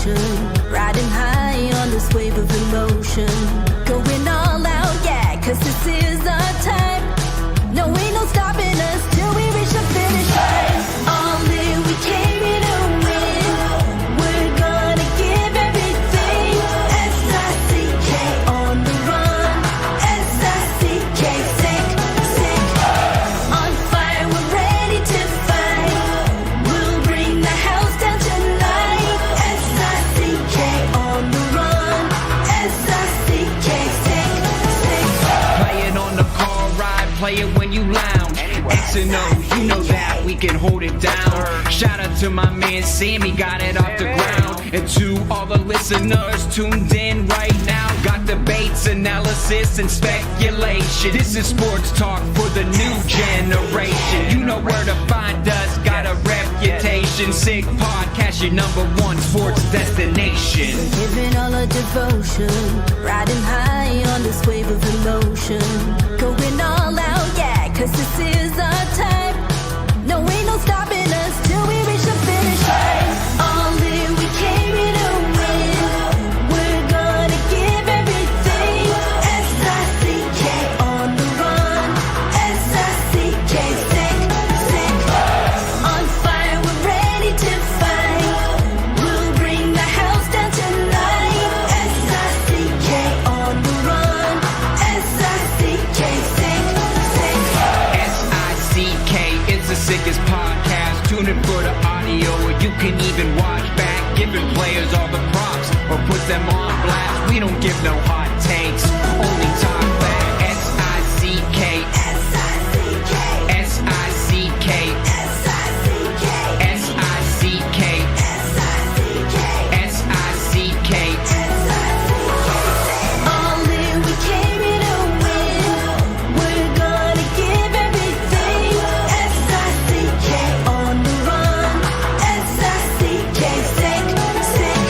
devotion, riding high on this wave of emotion, going all out, yeah, cause this is our time. No, ain't no stopping us till we reach the finish line. All in, we came here to win. We're gonna give everything. S-I-C-K on the run. S-I-C-K, sick, sick. On fire, we're ready to fight. We'll bring the house down tonight. S-I-C-K on the run. S-I-C-K, sick, sick. Playing on the car ride, play it when you lounge. X and O, you know that we can hold it down. Shout out to my man Sammy, got it off the ground. And to all the listeners tuned in right now, got debates, analysis, and speculation. This is sports talk for the new generation. You know where to find us, got a reputation. Sick Podcast, your #1 sports destination. Giving all our devotion, riding high on this wave of emotion, going all out, yeah, cause this is our time. No, ain't no stopping us till we reach the finish line. All in, we came here to win. We're gonna give everything. S-I-C-K on the run. S-I-C-K, sick, sick. On fire, we're ready to fight. We'll bring the house down tonight. S-I-C-K on the run. S-I-C-K, sick, sick. S-I-C-K is the sickest podcast. Tune in for the audio, or you can even watch back. Giving players all the props, or put them on blast. We don't give no hot takes, only talk back. S-I-C-K, S-I-C-K, S-I-C-K, S-I-C-K, S-I-C-K, S-I-C-K, S-I-C-K. All in, we came here to win. We're gonna give everything. S-I-C-K on the run. S-I-C-K, sick, sick.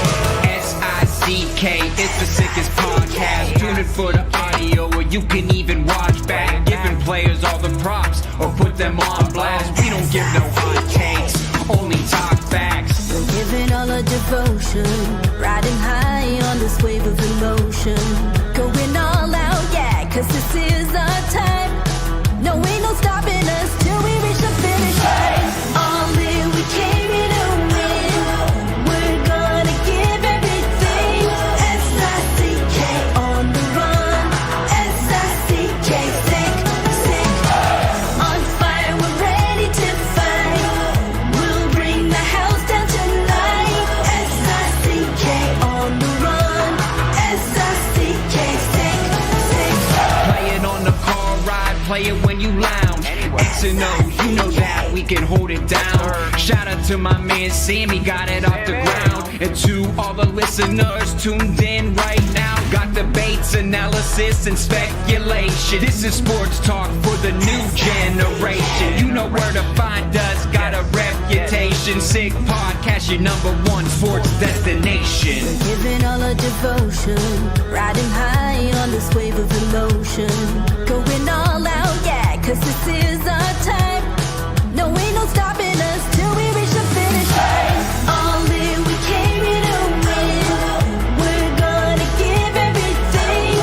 S-I-C-K, it's the sickest podcast. Tune in for the audio, or you can even watch back. Giving players all the props, or put them on blast. We don't give no hot takes, only talk facts. We're giving all our devotion, riding high on this wave of emotion, going all out, yeah, cause this is our time. No, ain't no stopping us till we reach the finish line. All in, we came here to win. We're gonna give everything. S-I-C-K on the run. S-I-C-K, sick, sick. On fire, we're ready to fight. We'll bring the house down tonight. S-I-C-K on the run. S-I-C-K, sick, sick. Playing on the car ride, play it when you lounge. X and O, you know that we can hold it down. Shout out to my man Sammy, got it off the ground. And to all the listeners tuned in right now, got debates, analysis, and speculation. This is sports talk for the new generation. You know where to find us, got a reputation. Sick Podcast, your #1 sports destination. Giving all our devotion, riding high on this wave of emotion, going all out, yeah, cause this is our time. No, ain't no stopping us till we reach the finish line. All in, we came here to win. We're gonna give everything.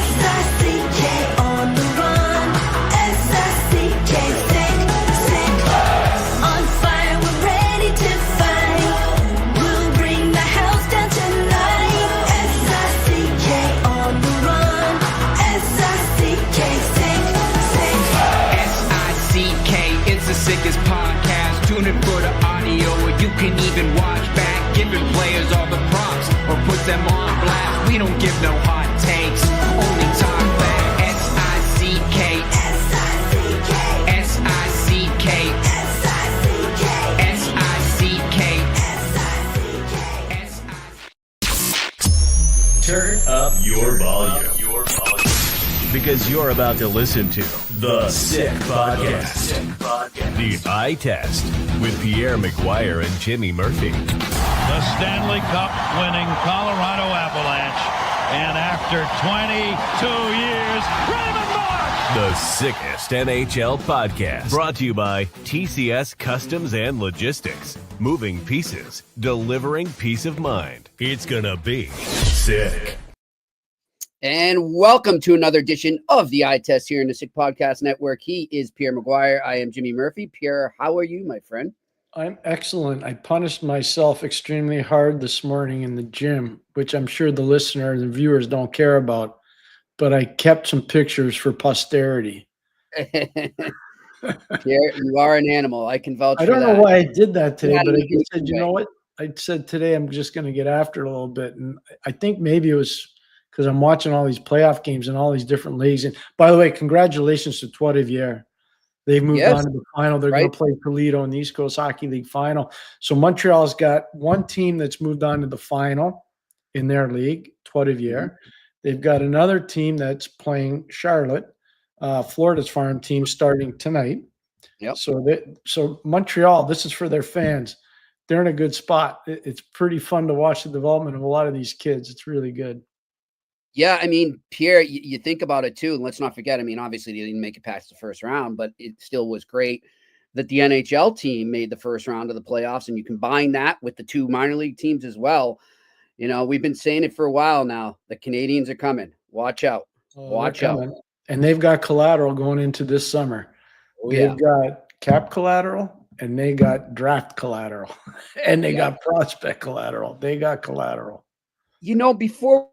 S-I-C-K on the run. S-I-C-K, sick, sick. On fire, we're ready to fight. We'll bring the house down tonight. S-I-C-K on the run. S-I-C-K, sick, sick. S-I-C-K is the sickest podcast. Tune in for the audio, or you can even watch back. Giving players all the props, or put them on blast. We don't give no hot takes, only talk back. S-I-C-K, S-I-C-K, S-I-C-K, S-I-C-K, S-I-C-K, S-I-C-K. Turn up your volume. Because you're about to listen to The Sick Podcast. The Eye Test with Pierre McGuire and Jimmy Murphy. The Stanley Cup winning Colorado Avalanche. And after 22 years, Raymond Mark! The sickest NHL podcast. Brought to you by TCS Customs and Logistics. moving pieces, delivering peace of mind. It's gonna be sick. And welcome to another edition of the Eye Test here in the Sick Podcast Network. He is Pierre McGuire. I am Jimmy Murphy. Pierre, how are you, my friend? I'm excellent. I punished myself extremely hard this morning in the gym, which I'm sure the listeners and viewers don't care about, but I kept some pictures for posterity. Pierre, you are an animal. I can vouch for that. I don't know why I did that today, but I Yeah, just said, you know what? I said today I'm just going to get after it a little bit. And I think maybe it was because I'm watching all these playoff games in all these different leagues. And by the way, congratulations to Trois-Rivières. They've moved on to the final. They're going to play Toledo in the East Coast Hockey League final. So Montreal's got one team that's moved on to the final in their league, Trois-Rivières. Mm-hmm. They've got another team that's playing Charlotte, Florida's farm team, starting tonight. Yep. So Montreal, this is for their fans. They're in a good spot. It's pretty fun to watch the development of a lot of these kids. It's really good. Yeah, I mean, Pierre, you think about it too, and let's not forget, I mean, obviously they didn't make it past the first round, but it still was great that the NHL team made the first round of the playoffs, and you combine that with the two minor league teams as well. You know, we've been saying it for a while now. The Canadians are coming. Watch out. Watch out. And they've got collateral going into this summer. They've got cap collateral, and they got draft collateral, and they got prospect collateral. They got collateral. You know, before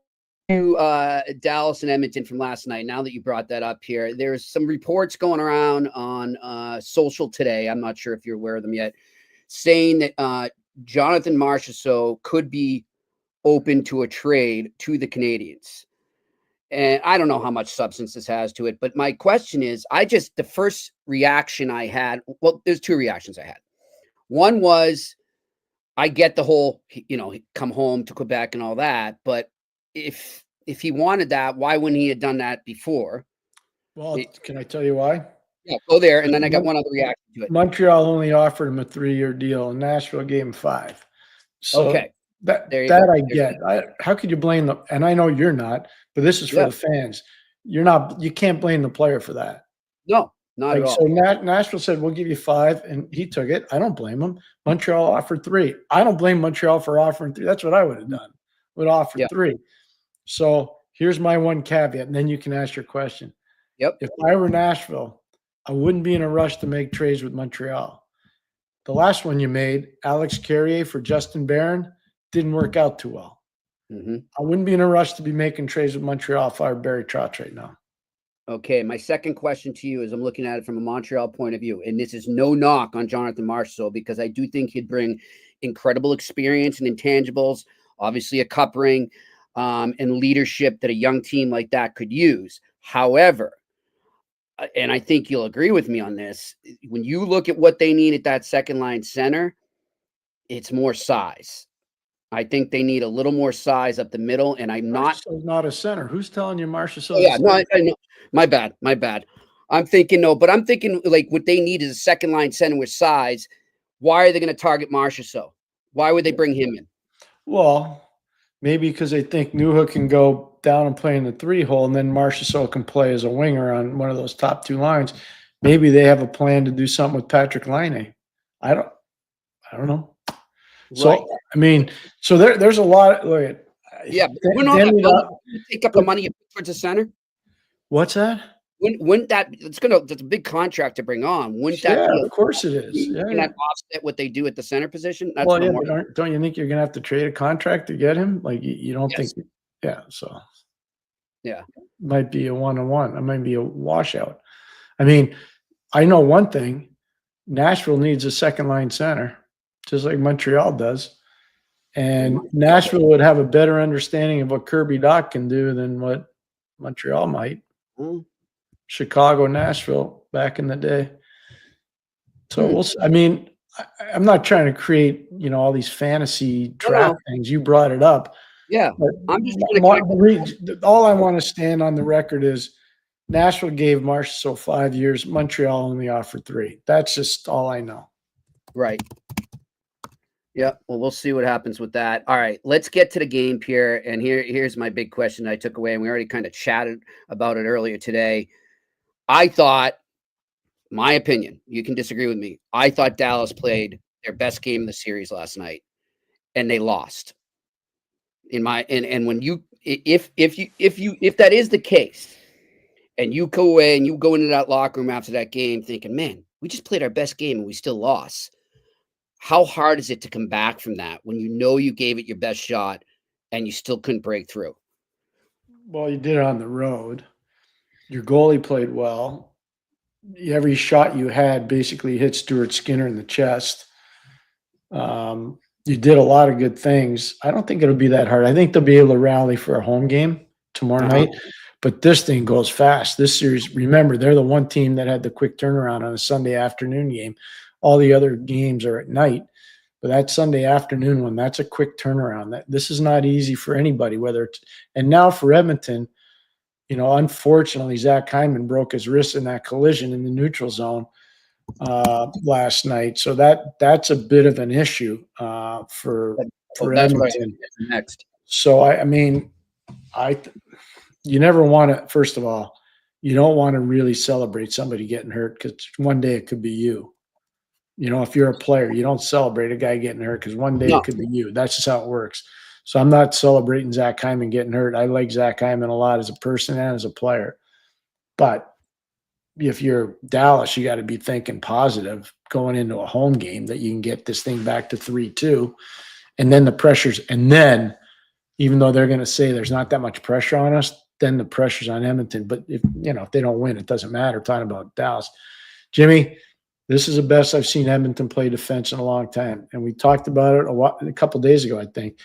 Dallas and Edmonton from last night, now that you brought that up here, there's some reports going around on social today. I'm not sure if you're aware of them yet, saying that Jonathan Marchessault could be open to a trade to the Canadians. And I don't know how much substance this has to it, but my question is, the first reaction I had, well, there's two reactions I had. One was, I get the whole, you know, come home to Quebec and all that, but if he wanted that, why wouldn't he have done that before? Well, can I tell you why? Yeah, go there, and then I got one other reaction to it. Montreal only offered him a 3-year deal, and Nashville gave him 5. So okay, that I get. How could you blame them? And I know you're not, but this is for the fans. You can't blame the player for that. No, not at all. So Nashville said, we'll give you 5, and he took it. I don't blame him. Montreal offered 3. I don't blame Montreal for offering 3. That's what I would have done. Would offer 3. So here's my one caveat, and then you can ask your question. Yep. If I were Nashville, I wouldn't be in a rush to make trades with Montreal. The last one you made, Alex Carrier for Justin Barron, didn't work out too well. Mm-hmm. I wouldn't be in a rush to be making trades with Montreal if I were Barry Trotz right now. Okay, my second question to you is, I'm looking at it from a Montreal point of view, and this is no knock on Jonathan Marchessault, because I do think he'd bring incredible experience and intangibles, obviously a cup ring, and leadership that a young team like that could use. However, and I think you'll agree with me on this, when you look at what they need at that second line center, it's more size. I think they need a little more size up the middle, and I'm not a center. Who's telling you Marchessault? Yeah, no, I know. My bad. I'm thinking like what they need is a second line center with size. Why are they going to target Marchessault? Why would they bring him in? Well, maybe because they think Newhook can go down and play in the 3 hole, and then Marchessault can play as a winger on one of those top 2 lines. Maybe they have a plan to do something with Patrick Laine. I don't know. So right. I mean, so there's a lot. Look at we're not going to take up the money towards the center. What's that? Wouldn't that that's a big contract to bring on? Wouldn't that? Yeah, of course it is. Can that offset what they do at the center position? That's well, yeah, but don't you think you're gonna have to trade a contract to get him? Like you don't think? Yeah, so might be a 1-on-1. It might be a washout. I mean, I know one thing: Nashville needs a second line center, just like Montreal does, and Nashville would have a better understanding of what Kirby Dach can do than what Montreal might. Chicago, Nashville back in the day. So I mean, I'm not trying to create, all these fantasy draft things. You brought it up. Yeah. I'm just all I want to stand on the record is Nashville gave Marchessault 5 years. Montreal only offered 3. That's just all I know. Right. Yeah. Well, we'll see what happens with that. All right. Let's get to the game, Pierre. And here's my big question I took away. And we already kind of chatted about it earlier today. I thought, my opinion, you can disagree with me, I thought Dallas played their best game of the series last night, and they lost. And when you if that is the case, and you go away and you go into that locker room after that game thinking, man, we just played our best game and we still lost. How hard is it to come back from that when you know you gave it your best shot and you still couldn't break through? Well, you did it on the road. Your goalie played well. Every shot you had basically hit Stuart Skinner in the chest. You did a lot of good things. I don't think it'll be that hard. I think they'll be able to rally for a home game tomorrow night. But this thing goes fast. This series, remember, they're the one team that had the quick turnaround on a Sunday afternoon game. All the other games are at night. But that Sunday afternoon one, that's a quick turnaround. This is not easy for anybody, whether it's – and now for Edmonton, unfortunately, Zach Hyman broke his wrist in that collision in the neutral zone last night. So that's a bit of an issue for Edmonton. Next. So, you never want to, first of all, you don't want to really celebrate somebody getting hurt because one day it could be you. If you're a player, you don't celebrate a guy getting hurt because one day it could be you. That's just how it works. So I'm not celebrating Zach Hyman getting hurt. I like Zach Hyman a lot as a person and as a player. But if you're Dallas, you got to be thinking positive going into a home game that you can get this thing back to 3-2. And then the pressures – and then even though they're going to say there's not that much pressure on us, then the pressure's on Edmonton. But if they don't win, it doesn't matter. I'm talking about Dallas. Jimmy, this is the best I've seen Edmonton play defense in a long time. And we talked about it a couple of days ago, I think.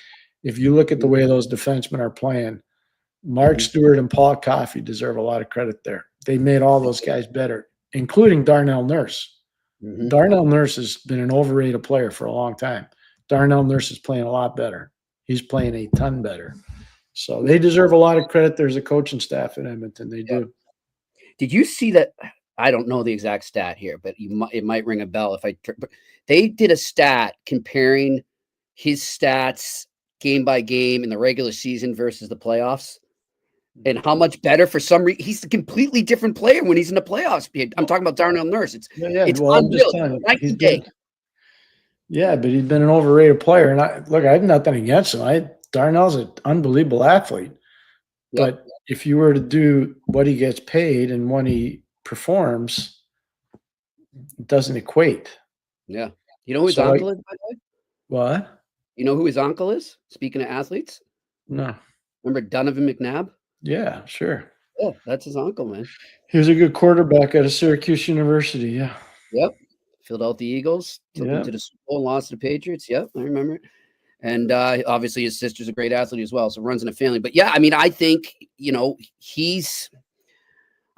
If you look at the way those defensemen are playing, Mark Stewart and Paul Coffey deserve a lot of credit there. They made all those guys better, including Darnell Nurse. Mm-hmm. Darnell Nurse has been an overrated player for a long time. Darnell Nurse is playing a lot better. He's playing a ton better. So they deserve a lot of credit. There's a coaching staff in Edmonton. They do. Did you see that? I don't know the exact stat here, but it might ring a bell but they did a stat comparing his stats game by game in the regular season versus the playoffs, and how much better for some reason he's a completely different player when he's in the playoffs. I'm talking about Darnell Nurse. It's unreal. Yeah, but he's been an overrated player, and I have nothing against him. Darnell's an unbelievable athlete, but if you were to do what he gets paid and when he performs, it doesn't equate. Yeah. You know who his uncle is, by the way? What? You know who his uncle is? Speaking of athletes? No. Remember Donovan McNabb? Yeah, sure. Yeah, that's his uncle, man. He was a good quarterback at Syracuse University, yeah. Yep. Filled out the Eagles, took him to the Super Bowl and lost to the Patriots. Yep, I remember it. And obviously his sister's a great athlete as well, so runs in a family. But yeah, I think,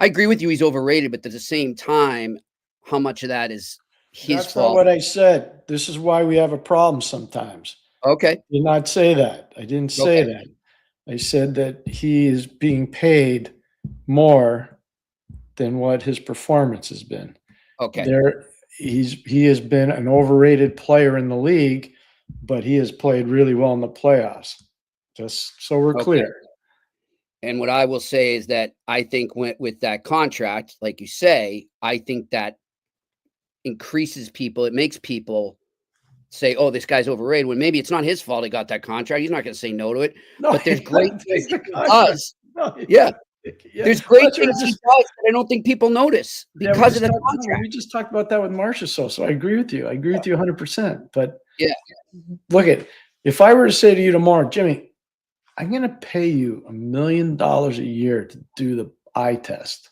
I agree with you, he's overrated, but at the same time, how much of that is his fault? That's not what I said. This is why we have a problem sometimes. Okay. I did not say that. I didn't say that. I said that he is being paid more than what his performance has been. Okay. He has been an overrated player in the league, but he has played really well in the playoffs. Just so we're clear. And what I will say is that I think with that contract, like you say, I think that increases people. It makes people say, oh, this guy's overrated, when maybe it's not his fault he got that contract. He's not going to say no to it. No, but there's great things he does. Yeah. There's great things he does that I don't think people notice because of the contract. We just talked about that with Marcia. So I agree with you. I agree with you 100%. But look if I were to say to you tomorrow, Jimmy, I'm going to pay you $1 million a year to do the eye test.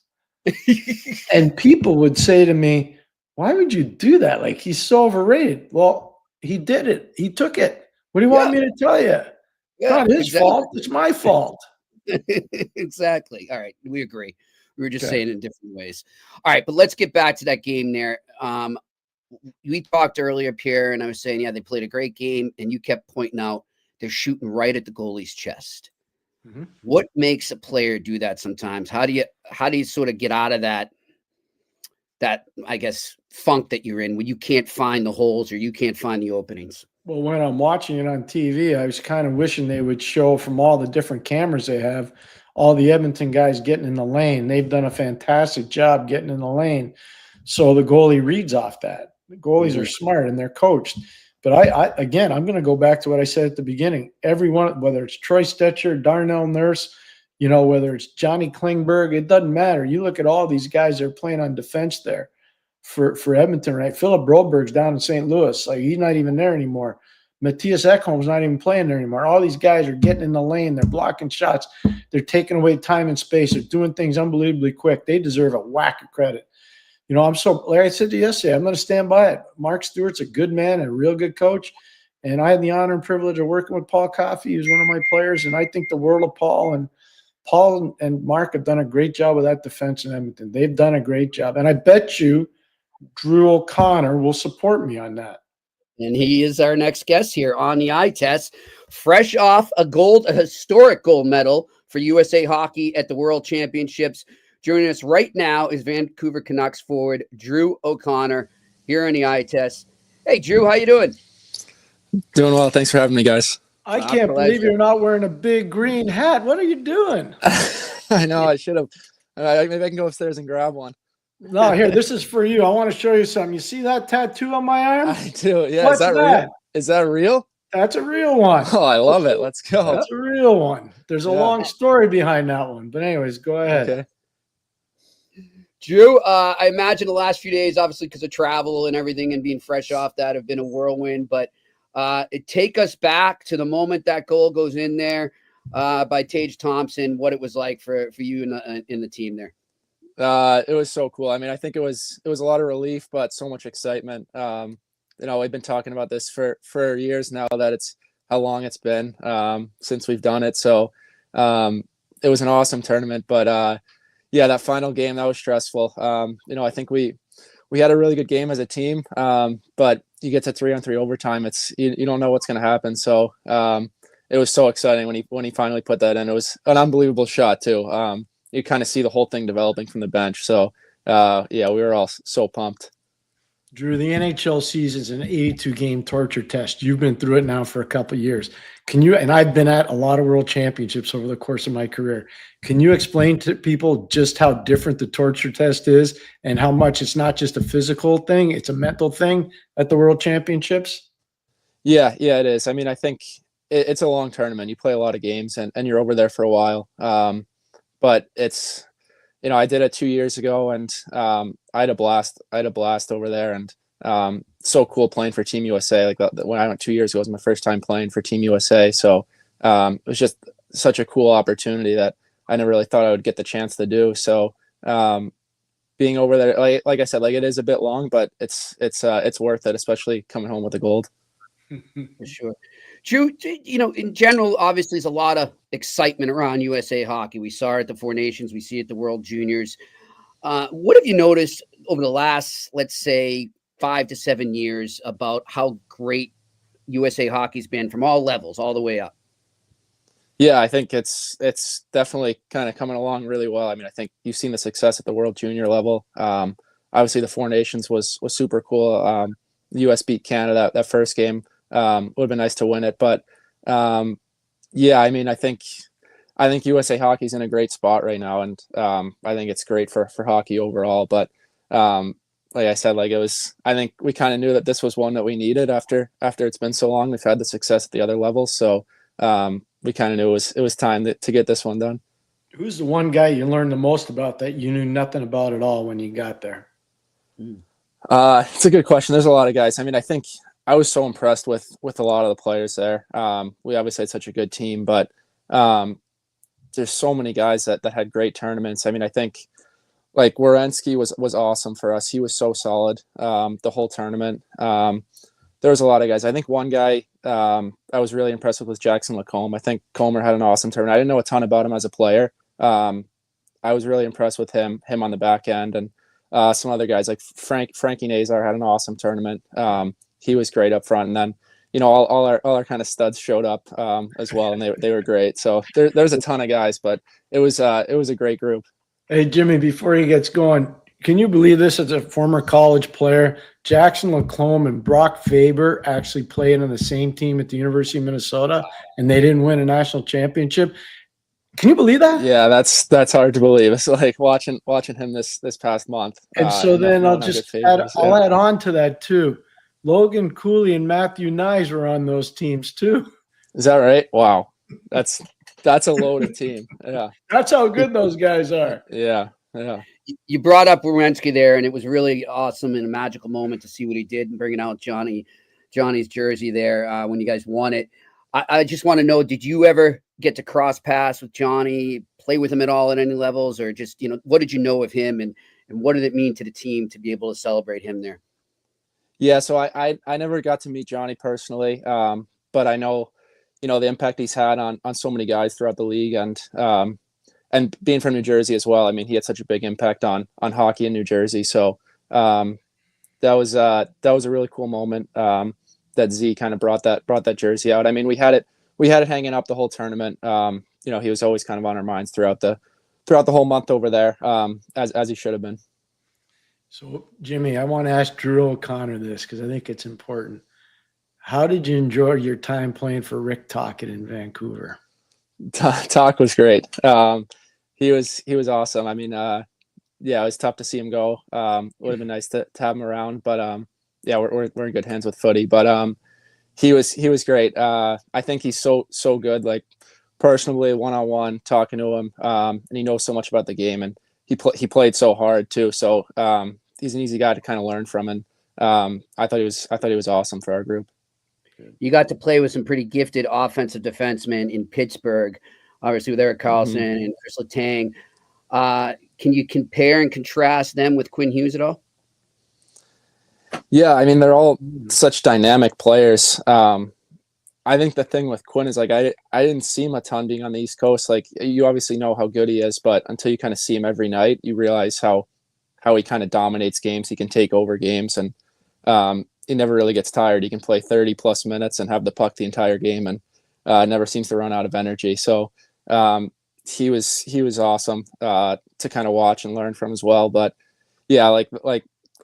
And people would say to me, why would you do that? Like, he's so overrated. Well, he did it. He took it. What do you want me to tell you? It's not his fault. It's my fault. Exactly. All right. We agree. We were just saying it in different ways. All right. But let's get back to that game there. We talked earlier, Pierre, and I was saying, they played a great game. And you kept pointing out they're shooting right at the goalie's chest. Mm-hmm. What makes a player do that sometimes? How do you sort of get out of that, I guess, funk that you're in when you can't find the holes or you can't find the openings? Well, when I'm watching it on TV, I was kind of wishing they would show from all the different cameras they have, all the Edmonton guys getting in the lane. They've done a fantastic job getting in the lane. So the goalie reads off that. The goalies are smart and they're coached. But I'm going to go back to what I said at the beginning. Everyone, whether it's Troy Stetcher, Darnell Nurse, whether it's Johnny Klingberg, it doesn't matter. You look at all these guys that are playing on defense there for Edmonton, right? Philip Broberg's down in St. Louis. Like, he's not even there anymore. Matthias Ekholm's not even playing there anymore. All these guys are getting in the lane. They're blocking shots. They're taking away time and space. They're doing things unbelievably quick. They deserve a whack of credit. Like I said to you yesterday, I'm going to stand by it. Mark Stewart's a good man and a real good coach. And I had the honor and privilege of working with Paul Coffey. He was one of my players. And I think the world of Paul and Mark have done a great job with that defense in Edmonton. They've done a great job. And I bet you Drew O'Connor will support me on that. And he is our next guest here on the eye test, fresh off a historic gold medal for USA Hockey at the World Championships. Joining us right now is Vancouver Canucks forward Drew O'Connor here on the eye test. Hey, Drew, how you doing? Doing well. Thanks for having me, guys. I can't believe you're not wearing a big green hat. What are you doing? I know. I should have. Maybe I can go upstairs and grab one. No, here, this is for you. I want to show you something. You see that tattoo on my arm? I do. Yeah. What's is that real? Is that real? That's a real one. Oh, I love it. Let's go. That's a real one. There's a long story behind that one. But anyways, go ahead. Okay. Drew, I imagine the last few days, obviously because of travel and everything and being fresh off that, have been a whirlwind. But take us back to the moment that goal goes in there by Tage Thompson, what it was like for you in the team there. It was so cool. I mean, I think it was a lot of relief, but so much excitement. We've been talking about this for years now, that it's how long it's been since we've done it. So it was an awesome tournament, but that final game, that was stressful. I think we had a really good game as a team, but you get to 3-on-3 overtime. You don't know what's going to happen. So it was so exciting when he finally put that in. It was an unbelievable shot too. You kind of see the whole thing developing from the bench. So we were all so pumped. Drew, the NHL season is an 82-game torture test. You've been through it now for a couple of years. And I've been at a lot of world championships over the course of my career. Can you explain to people just how different the torture test is and how much it's not just a physical thing, it's a mental thing at the world championships? Yeah, it is. I mean, I think it's a long tournament. You play a lot of games and you're over there for a while. But it's, I did it 2 years ago and I had a blast over there, and so cool playing for Team USA. Like when I went 2 years ago, it was my first time playing for Team USA. So it was just such a cool opportunity that I never really thought I would get the chance to do. So being over there, like I said, like it is a bit long, but it's worth it, especially coming home with the gold. For sure. Drew, in general, obviously there's a lot of excitement around USA Hockey. We saw it at the Four Nations. We see it at the World Juniors. What have you noticed over the last, let's say, 5 to 7 years about how great USA Hockey's been from all levels, all the way up? Yeah, I think it's definitely kind of coming along really well. I mean, I think you've seen the success at the World Junior level. Obviously, the Four Nations was super cool. The U.S. beat Canada that first game. Would have been nice to win it, but I mean, I think USA Hockey's in a great spot right now, and I think it's great for hockey overall. But like I said, I think we kind of knew that this was one that we needed after it's been so long. We've had the success at the other levels, so we kind of knew it was time to get this one done. Who's the one guy you learned the most about that you knew nothing about at all when you got there? It's a good question. There's a lot of guys. I mean, I think I was so impressed with a lot of the players there. We obviously had such a good team, but there's so many guys that had great tournaments. I mean, I think like Werenski was awesome for us. He was so solid the whole tournament. There was a lot of guys. I think one guy I was really impressed with was Jackson Lacombe. I think Comer had an awesome tournament. I didn't know a ton about him as a player. I was really impressed with him on the back end, and some other guys like Frankie Nazar had an awesome tournament. He was great up front, and then all our kind of studs showed up as well, and they were great. So there's a ton of guys, but it was a great group. Hey Jimmy, before he gets going, can you believe this? As a former college player, Jackson Lacombe and Brock Faber actually played on the same team at the University of Minnesota, and they didn't win a national championship. Can you believe that? Yeah, that's hard to believe. It's like watching him this past month. And so then I'll add on to that too. Logan Cooley and Matthew Nyes were on those teams too. Is that right? Wow. That's a loaded team. Yeah. That's how good those guys are. Yeah. Yeah. You brought up Werenski there, and it was really awesome and a magical moment to see what he did and bringing out Johnny's jersey there when you guys won it. I just want to know, did you ever get to cross paths with Johnny, play with him at all at any levels, or just, what did you know of him and what did it mean to the team to be able to celebrate him there? Yeah, so I never got to meet Johnny personally, but I know, the impact he's had on so many guys throughout the league, and being from New Jersey as well. I mean, he had such a big impact on hockey in New Jersey. So that was a really cool moment that Z kind of brought that jersey out. I mean, we had it hanging up the whole tournament. He was always kind of on our minds throughout the whole month over there, as he should have been. So, Jimmy, I want to ask Drew O'Connor this because I think it's important. How did you enjoy your time playing for Rick Tocchet in Vancouver? Talk was great. He was awesome. I mean, it was tough to see him go. Would have been nice to have him around, but we're in good hands with footy. But he was great. I think he's so good. Like personally, one-on-one, talking to him, and he knows so much about the game, and he played so hard too. So he's an easy guy to kind of learn from, and I thought he was awesome for our group. You got to play with some pretty gifted offensive defensemen in Pittsburgh, obviously with Erik Karlsson and Chris Letang. Can you compare and contrast them with Quinn Hughes at all? Yeah, I mean, they're all such dynamic players. I think the thing with Quinn is like I didn't see him a ton being on the East Coast. Like you obviously know how good he is, but until you kind of see him every night, you realize how he kind of dominates games. He can take over games, and he never really gets tired. He can play 30 plus minutes and have the puck the entire game, and never seems to run out of energy. So he was awesome to kind of watch and learn from as well. But yeah,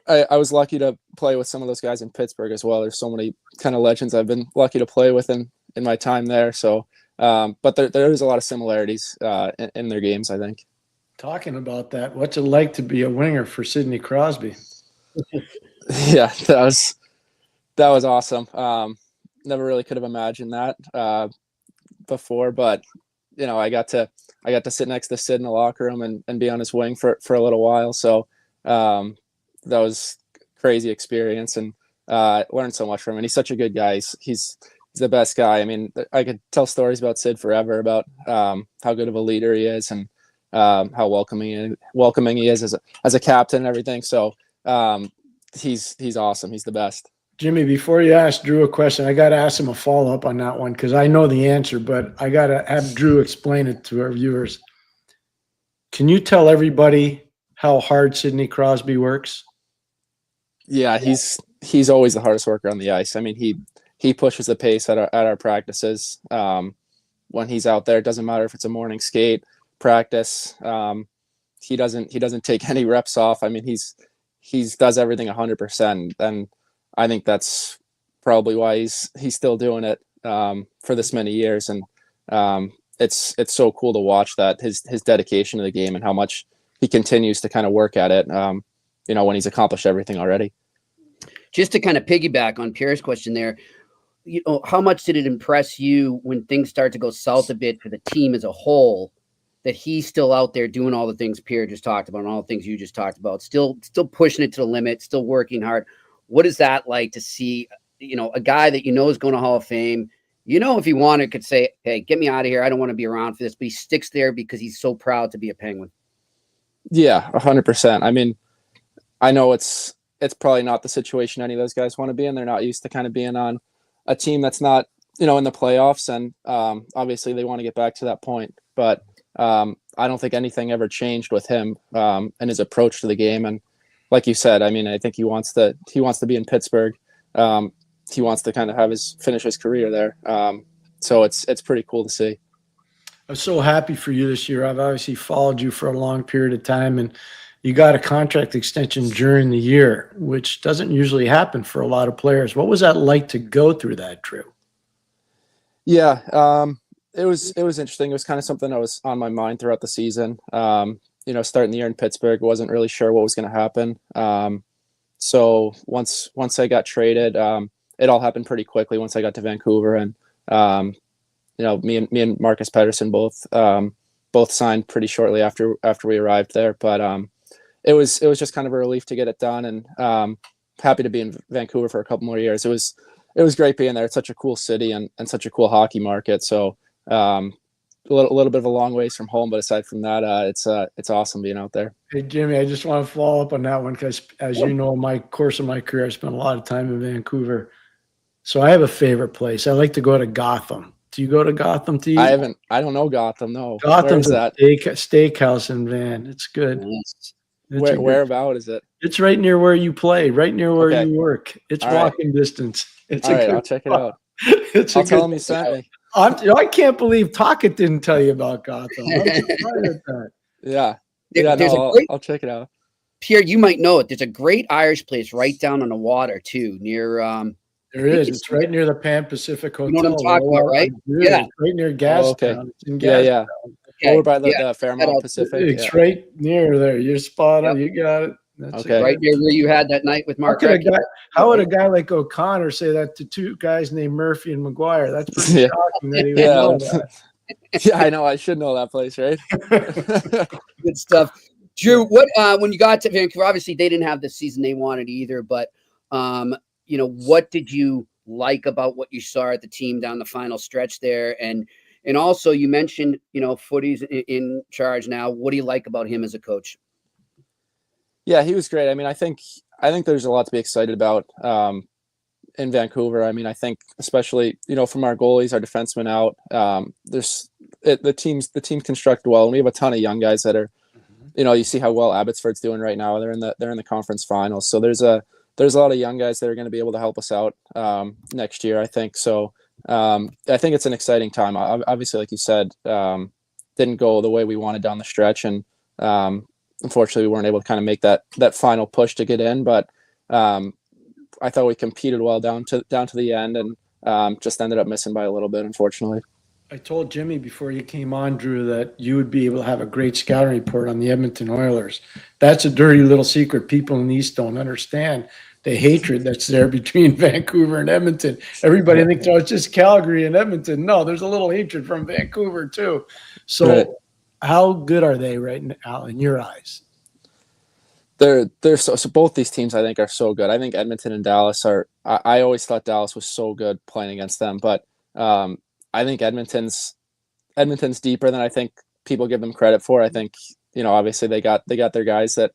I was lucky to play with some of those guys in Pittsburgh as well. There's so many kind of legends I've been lucky to play with in my time there. So, but there is a lot of similarities in their games, I think. Talking about that, what's it like to be a winger for Sidney Crosby? Yeah, that was awesome. Never really could have imagined that before, but I got to sit next to Sid in the locker room and be on his wing for a little while. So that was a crazy experience, and learned so much from him. He's such a good guy. He's the best guy. I mean, I could tell stories about Sid forever about how good of a leader he is, and how welcoming he is as a captain and everything. So he's awesome. He's the best. Jimmy, before you ask Drew a question, I got to ask him a follow-up on that one because I know the answer, but I got to have Drew explain it to our viewers. Can you tell everybody how hard Sidney Crosby works? Yeah, he's always the hardest worker on the ice. I mean, he pushes the pace at our practices. When he's out there, it doesn't matter if it's a morning skate, practice. He doesn't take any reps off. I mean, he's does everything 100%, and I think that's probably why he's still doing it for this many years. And it's so cool to watch that his dedication to the game and how much he continues to kind of work at it. When he's accomplished everything already. Just to kind of piggyback on Pierre's question there, how much did it impress you when things start to go south a bit for the team as a whole, that he's still out there doing all the things Pierre just talked about and all the things you just talked about, still pushing it to the limit, still working hard? What is that like to see, a guy that is going to Hall of Fame, if he wanted could say, hey, get me out of here. I don't want to be around for this, but he sticks there because he's so proud to be a Penguin. Yeah, 100%. I mean, I know it's probably not the situation any of those guys want to be in. They're not used to kind of being on a team that's not, in the playoffs. And obviously they want to get back to that point. But I don't think anything ever changed with him and his approach to the game. And like you said, I mean, I think he wants to be in Pittsburgh. He wants to kind of finish his career there. So it's pretty cool to see. I'm so happy for you this year. I've obviously followed you for a long period of time, and you got a contract extension during the year, which doesn't usually happen for a lot of players. What was that like to go through that, Drew? Yeah. it was interesting. It was kind of something that was on my mind throughout the season. Starting the year in Pittsburgh, wasn't really sure what was going to happen. So once I got traded, it all happened pretty quickly once I got to Vancouver, and me and Marcus Pettersson both signed pretty shortly after we arrived there. But it was just kind of a relief to get it done, and happy to be in Vancouver for a couple more years. It was great being there. It's such a cool city and such a cool hockey market. So a little bit of a long ways from home, but aside from that, it's awesome being out there. Hey, Jimmy, I just want to follow up on that one because, as you know, in my course of my career, I spent a lot of time in Vancouver. So I have a favorite place. I like to go to Gotham. Do you go to Gotham to eat? I don't know Gotham, no. Gotham's that steakhouse in Van. It's good. Where about is it? It's right near where you play, right near where you work. It's walking distance. It's all right, I'll check it out. I'll tell him you sent me. I can't believe Tocchet didn't tell you about Gotham. I'm surprised at that. Yeah. I'll check it out. Pierre, you might know it. There's a great Irish place right down on the water too, near there is. It's right near the Pan Pacific Hotel. You know what I'm talking about, right? Yeah. It's right near Gastown. Okay. It's in Gastown. Yeah. Over by the Fairmont Pacific. It's right near there. You're spot on. You got it. That's right near where you had that night with Mark. How would a guy like O'Connor say that to two guys named Murphy and McGuire? That's pretty shocking that he would know that. Yeah, I know. I should know that place, right? Good stuff. Drew, what when you got to Vancouver, obviously they didn't have the season they wanted either, but what did you like about what you saw at the team down the final stretch there? And also you mentioned, Footy's in charge now. What do you like about him as a coach? Yeah, he was great. I mean, I think there's a lot to be excited about in Vancouver. I mean, I think especially, from our goalies, our defensemen out, the team's constructed well, and we have a ton of young guys that are, you see how well Abbotsford's doing right now. They're in the conference finals. So there's a lot of young guys that are going to be able to help us out next year, I think. So I think it's an exciting time. Obviously, like you said, didn't go the way we wanted down the stretch, and unfortunately, we weren't able to kind of make that final push to get in. But I thought we competed well down to the end, and just ended up missing by a little bit, unfortunately. I told Jimmy before you came on, Drew, that you would be able to have a great scouting report on the Edmonton Oilers. That's a dirty little secret people in the East don't understand. The hatred that's there between Vancouver and Edmonton. Everybody thinks, it's just Calgary and Edmonton. No, there's a little hatred from Vancouver too. So how good are they right now in your eyes? They're so both these teams I think are so good. I think Edmonton and Dallas are. I always thought Dallas was so good playing against them, but I think Edmonton's deeper than I think people give them credit for. I think obviously they got their guys that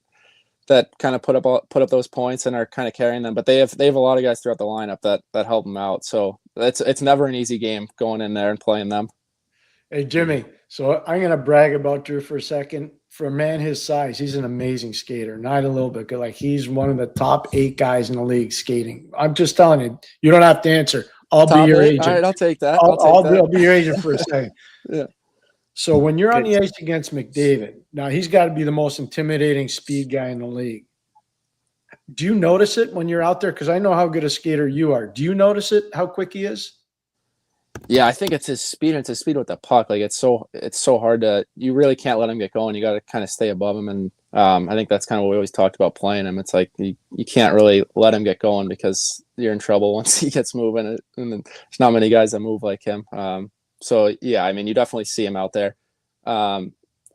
kind of put up those points and are kind of carrying them, but they have a lot of guys throughout the lineup that help them out. So it's never an easy game going in there and playing them. Hey Jimmy, so I'm going to brag about Drew for a second. For a man his size, he's an amazing skater. Not a little bit good. Like, he's one of the top 8 guys in the league skating. I'm just telling you. You don't have to answer. I'll be your agent. All right, I'll take that. I'll be your agent for a second. Yeah. So when you're on the ice against McDavid, now he's got to be the most intimidating speed guy in the league. Do you notice it when you're out there? Because I know how good a skater you are. Do you notice it, how quick he is? Yeah, I think it's his speed, and it's his speed with the puck. Like, it's so hard to – you really can't let him get going. You got to kind of stay above him, and I think that's kind of what we always talked about playing him. It's like you can't really let him get going because you're in trouble once he gets moving, and there's not many guys that move like him. So, yeah, I mean, you definitely see him out there. I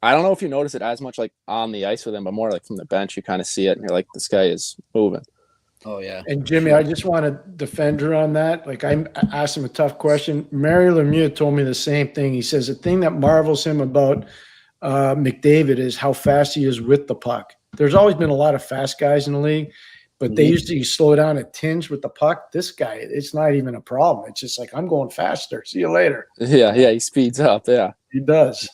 don't know if you notice it as much like on the ice with him, but more like from the bench, you kind of see it, and you're like, this guy is moving. Oh, yeah. And Jimmy, I just want to defend her on that. Like, I asked him a tough question. Mario Lemieux told me the same thing. He says the thing that marvels him about McDavid is how fast he is with the puck. There's always been a lot of fast guys in the league, but they usually slow down a tinge with the puck. This guy, it's not even a problem. It's just like, I'm going faster. See you later. Yeah, he speeds up. Yeah, he does.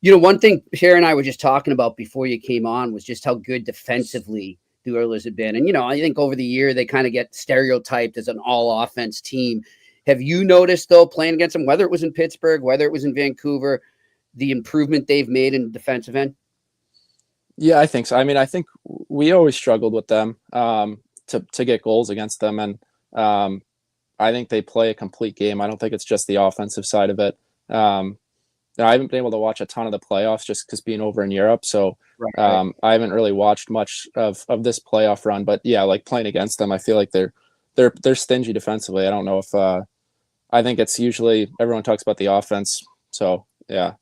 One thing Pierre and I were just talking about before you came on was just how good defensively the Oilers have been. And, I think over the year they kind of get stereotyped as an all-offense team. Have you noticed, though, playing against them, whether it was in Pittsburgh, whether it was in Vancouver, the improvement they've made in the defensive end? Yeah, I think so. I mean, I think we always struggled with them to get goals against them. And I think they play a complete game. I don't think it's just the offensive side of it. I haven't been able to watch a ton of the playoffs just because being over in Europe. So I haven't really watched much of this playoff run. But yeah, like playing against them, I feel like they're stingy defensively. I don't know if I think it's usually everyone talks about the offense. So yeah.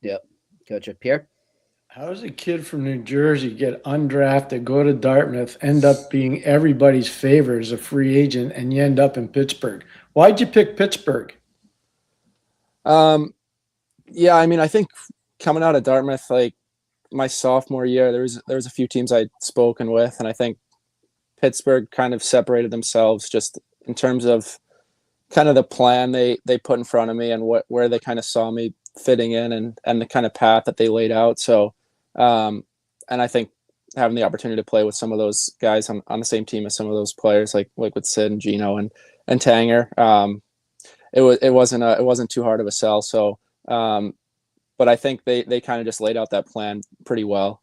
Yep. Gotcha. Pierre? How does a kid from New Jersey get undrafted, go to Dartmouth, end up being everybody's favorite as a free agent, and you end up in Pittsburgh? Why'd you pick Pittsburgh? Yeah, I mean, I think coming out of Dartmouth, like my sophomore year, there was a few teams I'd spoken with, and I think Pittsburgh kind of separated themselves just in terms of kind of the plan they put in front of me and where they kind of saw me fitting in and the kind of path that they laid out. So, and I think having the opportunity to play with some of those guys on the same team as some of those players, like with Sid and Gino and Tanger, it wasn't too hard of a sell. So, but I think they kind of just laid out that plan pretty well.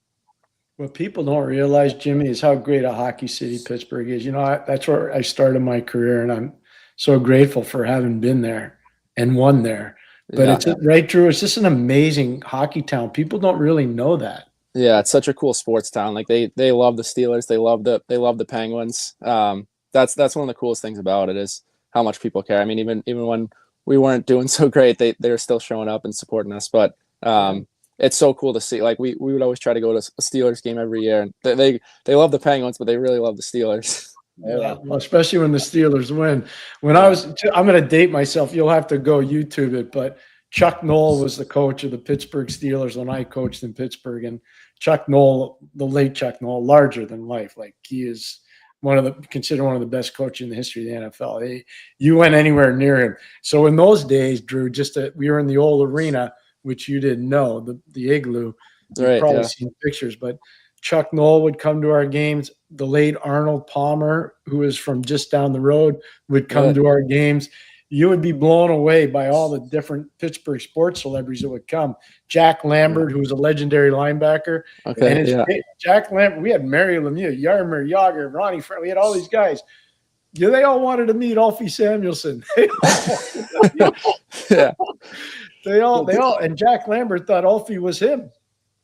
What people don't realize, Jimmy, is how great a hockey city Pittsburgh is. That's where I started my career, and I'm so grateful for having been there and won there. But it's right, Drew. It's just an amazing hockey town. People don't really know that. Yeah, it's such a cool sports town. Like they love the Steelers. They love the Penguins. That's one of the coolest things about it is how much people care. I mean, even when we weren't doing so great, they were still showing up and supporting us. But it's so cool to see. Like we would always try to go to a Steelers game every year. And they love the Penguins, but they really love the Steelers. Yeah, well, especially when the Steelers win. I'm going to date myself. You'll have to go YouTube it, but Chuck Noll was the coach of the Pittsburgh Steelers when I coached in Pittsburgh. And Chuck Noll, the late Chuck Noll, larger than life. Like he is considered one of the best coaches in the history of the NFL. You went anywhere near him. So in those days, Drew, we were in the old arena, which you didn't know, the Igloo. You've probably seen pictures, but Chuck Noll would come to our games. The late Arnold Palmer, who is from just down the road, would come to our games. You would be blown away by all the different Pittsburgh sports celebrities that would come. Jack Lambert, who was a legendary linebacker. Jack Lambert, we had Mary Lemieux, Yarmer Yager, Ronnie Frank. We had all these guys. Yeah, they all wanted to meet Alfie Samuelson. They all, and Jack Lambert thought Alfie was him.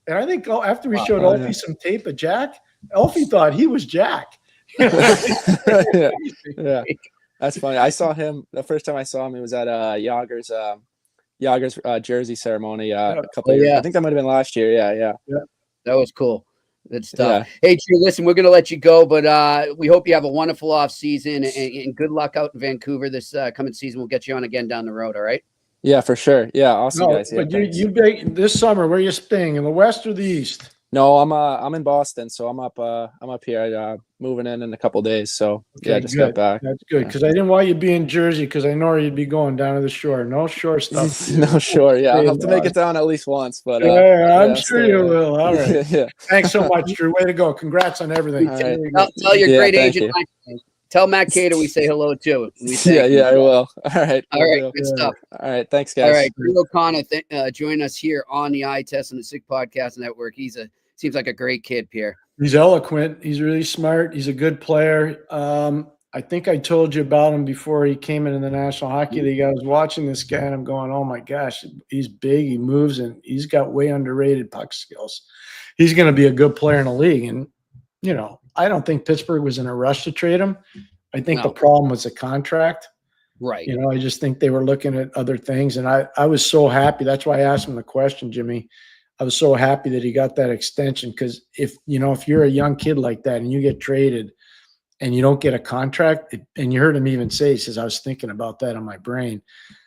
And I think after we showed Alfie some tape of Jack, Alfie thought he was Jack. Yeah, that's funny. I saw him the first time I saw him. It was at Yager's jersey ceremony a couple of years. I think that might have been last year. Yeah. That was cool. Good stuff. Yeah. Hey, Drew, listen, we're going to let you go, but we hope you have a wonderful off season and good luck out in Vancouver this coming season. We'll get you on again down the road. All right. Yeah, for sure. Yeah, awesome, guys. But you this summer, where are you staying, in the West or the East? No, I'm in Boston, so I'm up here, moving in a couple of days. So just got back. That's good because I didn't want you to be in Jersey because I know you'd be going down to the shore. No shore stuff. No shore. Yeah, I'll have to make it down at least once. But I'm sure you will. All right. Thanks so much, Drew. Way to go! Congrats on everything. Right. Tell your great agent. Tell Matt Cater we say hello too. I will. All right. Good stuff. All right, thanks, guys. All right, Drew O'Connor, join us here on the Eye Test on the Sick Podcast Network. Seems like a great kid, Pierre. He's eloquent. He's really smart. He's a good player. I think I told you about him before he came into the National Hockey League. I was watching this guy and I'm going, oh my gosh, he's big, he moves, and he's got way underrated puck skills. He's going to be a good player in the league. And, I don't think Pittsburgh was in a rush to trade him. I think the problem was the contract. Right. I just think they were looking at other things. And I was so happy. That's why I asked him the question, Jimmy. I was so happy that he got that extension because if you're a young kid like that and you get traded and you don't get a contract, and you heard him even say, he says, I was thinking about that on my brain.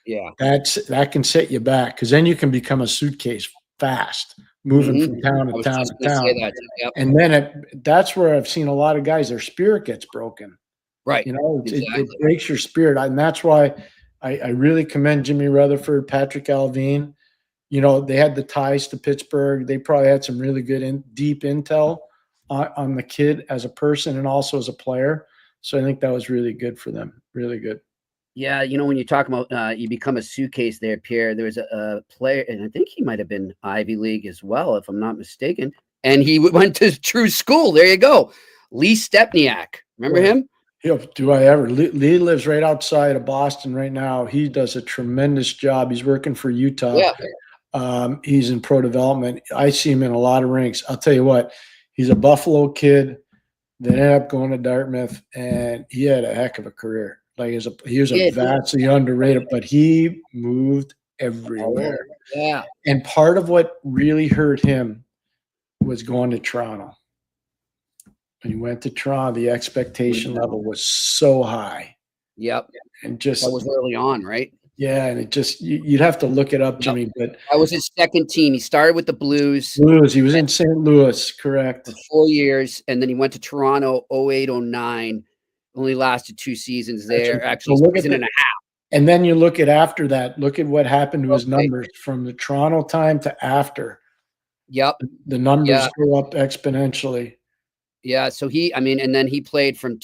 Yeah. That can set you back because then you can become a suitcase fast, moving from town to town to town. And then that's where I've seen a lot of guys, their spirit gets broken. Right. It breaks your spirit. And that's why I really commend Jimmy Rutherford, Patrick Alvin. They had the ties to Pittsburgh. They probably had some really good deep intel on the kid as a person and also as a player. So I think that was really good for them. Really good. Yeah, when you talk about you become a suitcase there, Pierre, there was a player, and I think he might have been Ivy League as well, if I'm not mistaken. And he went to true school. There you go. Lee Stepniak. Remember him? Do I ever? Lee lives right outside of Boston right now. He does a tremendous job. He's working for Utah. He's in pro development. I see him in a lot of rinks. I'll tell you what, he's a Buffalo kid that ended up going to Dartmouth, and he had a heck of a career. Like he was a vastly underrated, but he moved everywhere. Yeah. And part of what really hurt him was going to Toronto. When he went to Toronto, the expectation level was so high. Yep. And just that was early on, right? Yeah, and it just you'd have to look it up, Jimmy. But that was his second team. He started with the Blues. He was in St. Louis, correct? For 4 years, and then he went to Toronto 08-09. Only lasted 2 seasons there. Actually, so season and a half. And then you look at after that. Look at what happened to his numbers from the Toronto time to after. Yep. The numbers go up exponentially. Yeah. So and then he played from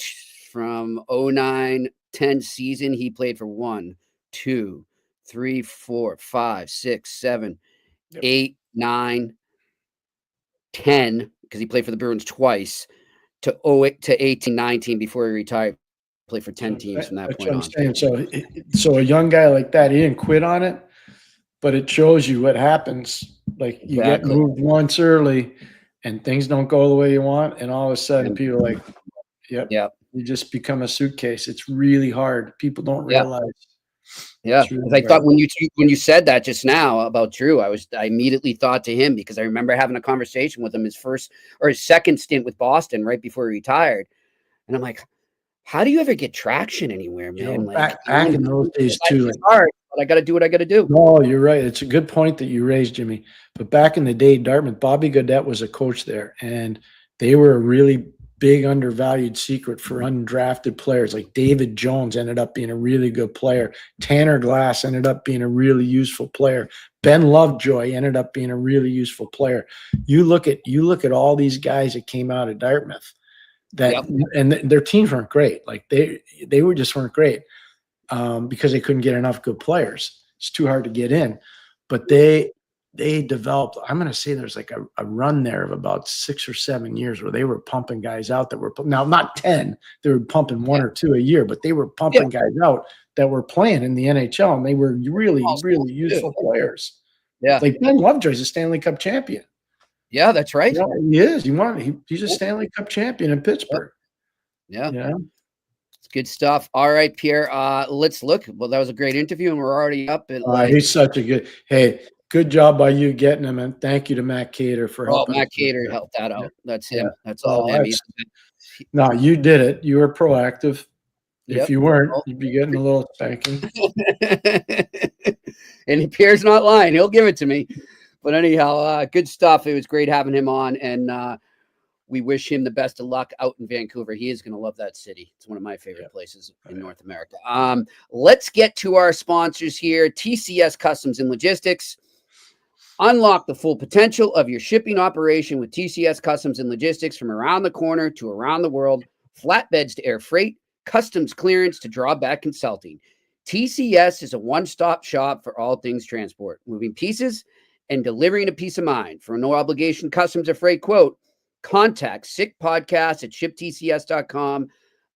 09-10 season. He played for 1, 2, 3, 4, 5, 6, 7, 8, 9, 10, because he played for the Bruins twice, to 18-19 before he retired. Played for 10 teams from that point on. Saying. So a young guy like that, he didn't quit on it, but it shows you what happens. Like you get moved once early and things don't go the way you want, and all of a sudden people are like, yep. You just become a suitcase. It's really hard. People don't realize. Yeah. Really I thought when you said that just now about Drew, I immediately thought to him, because I remember having a conversation with him his second stint with Boston right before he retired. And I'm like, how do you ever get traction anywhere, man? Back in those days too. It's hard, but I got to do what I got to do. No, you're right. It's a good point that you raised, Jimmy. But back in the day, Dartmouth, Bobby Gaudette was a coach there, and they were a really big undervalued secret for undrafted players. Like David Jones ended up being a really good player. Tanner Glass ended up being a really useful player. Ben Lovejoy ended up being a really useful player. You look at all these guys that came out of Dartmouth. And their teams weren't great. Like they weren't great because they couldn't get enough good players. It's too hard to get in. But they developed, I'm going to say there's like a run there of about 6 or 7 years where they were pumping guys out that were now not 10. They were pumping 1 or 2 a year, but they were pumping guys out that were playing in the NHL, and they were really, really useful players. Yeah, like Ben Lovejoy's a Stanley Cup champion. Yeah, that's right. Yeah, he is. He's a Stanley Cup champion in Pittsburgh. Yeah. It's good stuff. All right, Pierre. Let's look. Well, that was a great interview, and we're already up. He's such a good job by you getting him, and thank you to Matt Cater for helping. Matt Cater helped that out. That's him. That's all him. No, you did it. You were proactive. If you weren't, you'd be getting a little spanking. And Pierre's not lying. He'll give it to me. But anyhow, good stuff. It was great having him on, and we wish him the best of luck out in Vancouver. He is going to love that city. It's one of my favorite places in North America. Let's get to our sponsors here. TCS Customs and Logistics. Unlock the full potential of your shipping operation with TCS Customs and Logistics, from around the corner to around the world. Flatbeds to air freight, customs clearance to drawback consulting. TCS is a one-stop shop for all things transport, moving pieces and delivering a peace of mind. For a no-obligation customs or freight quote, contact sickpodcast@shiptcs.com.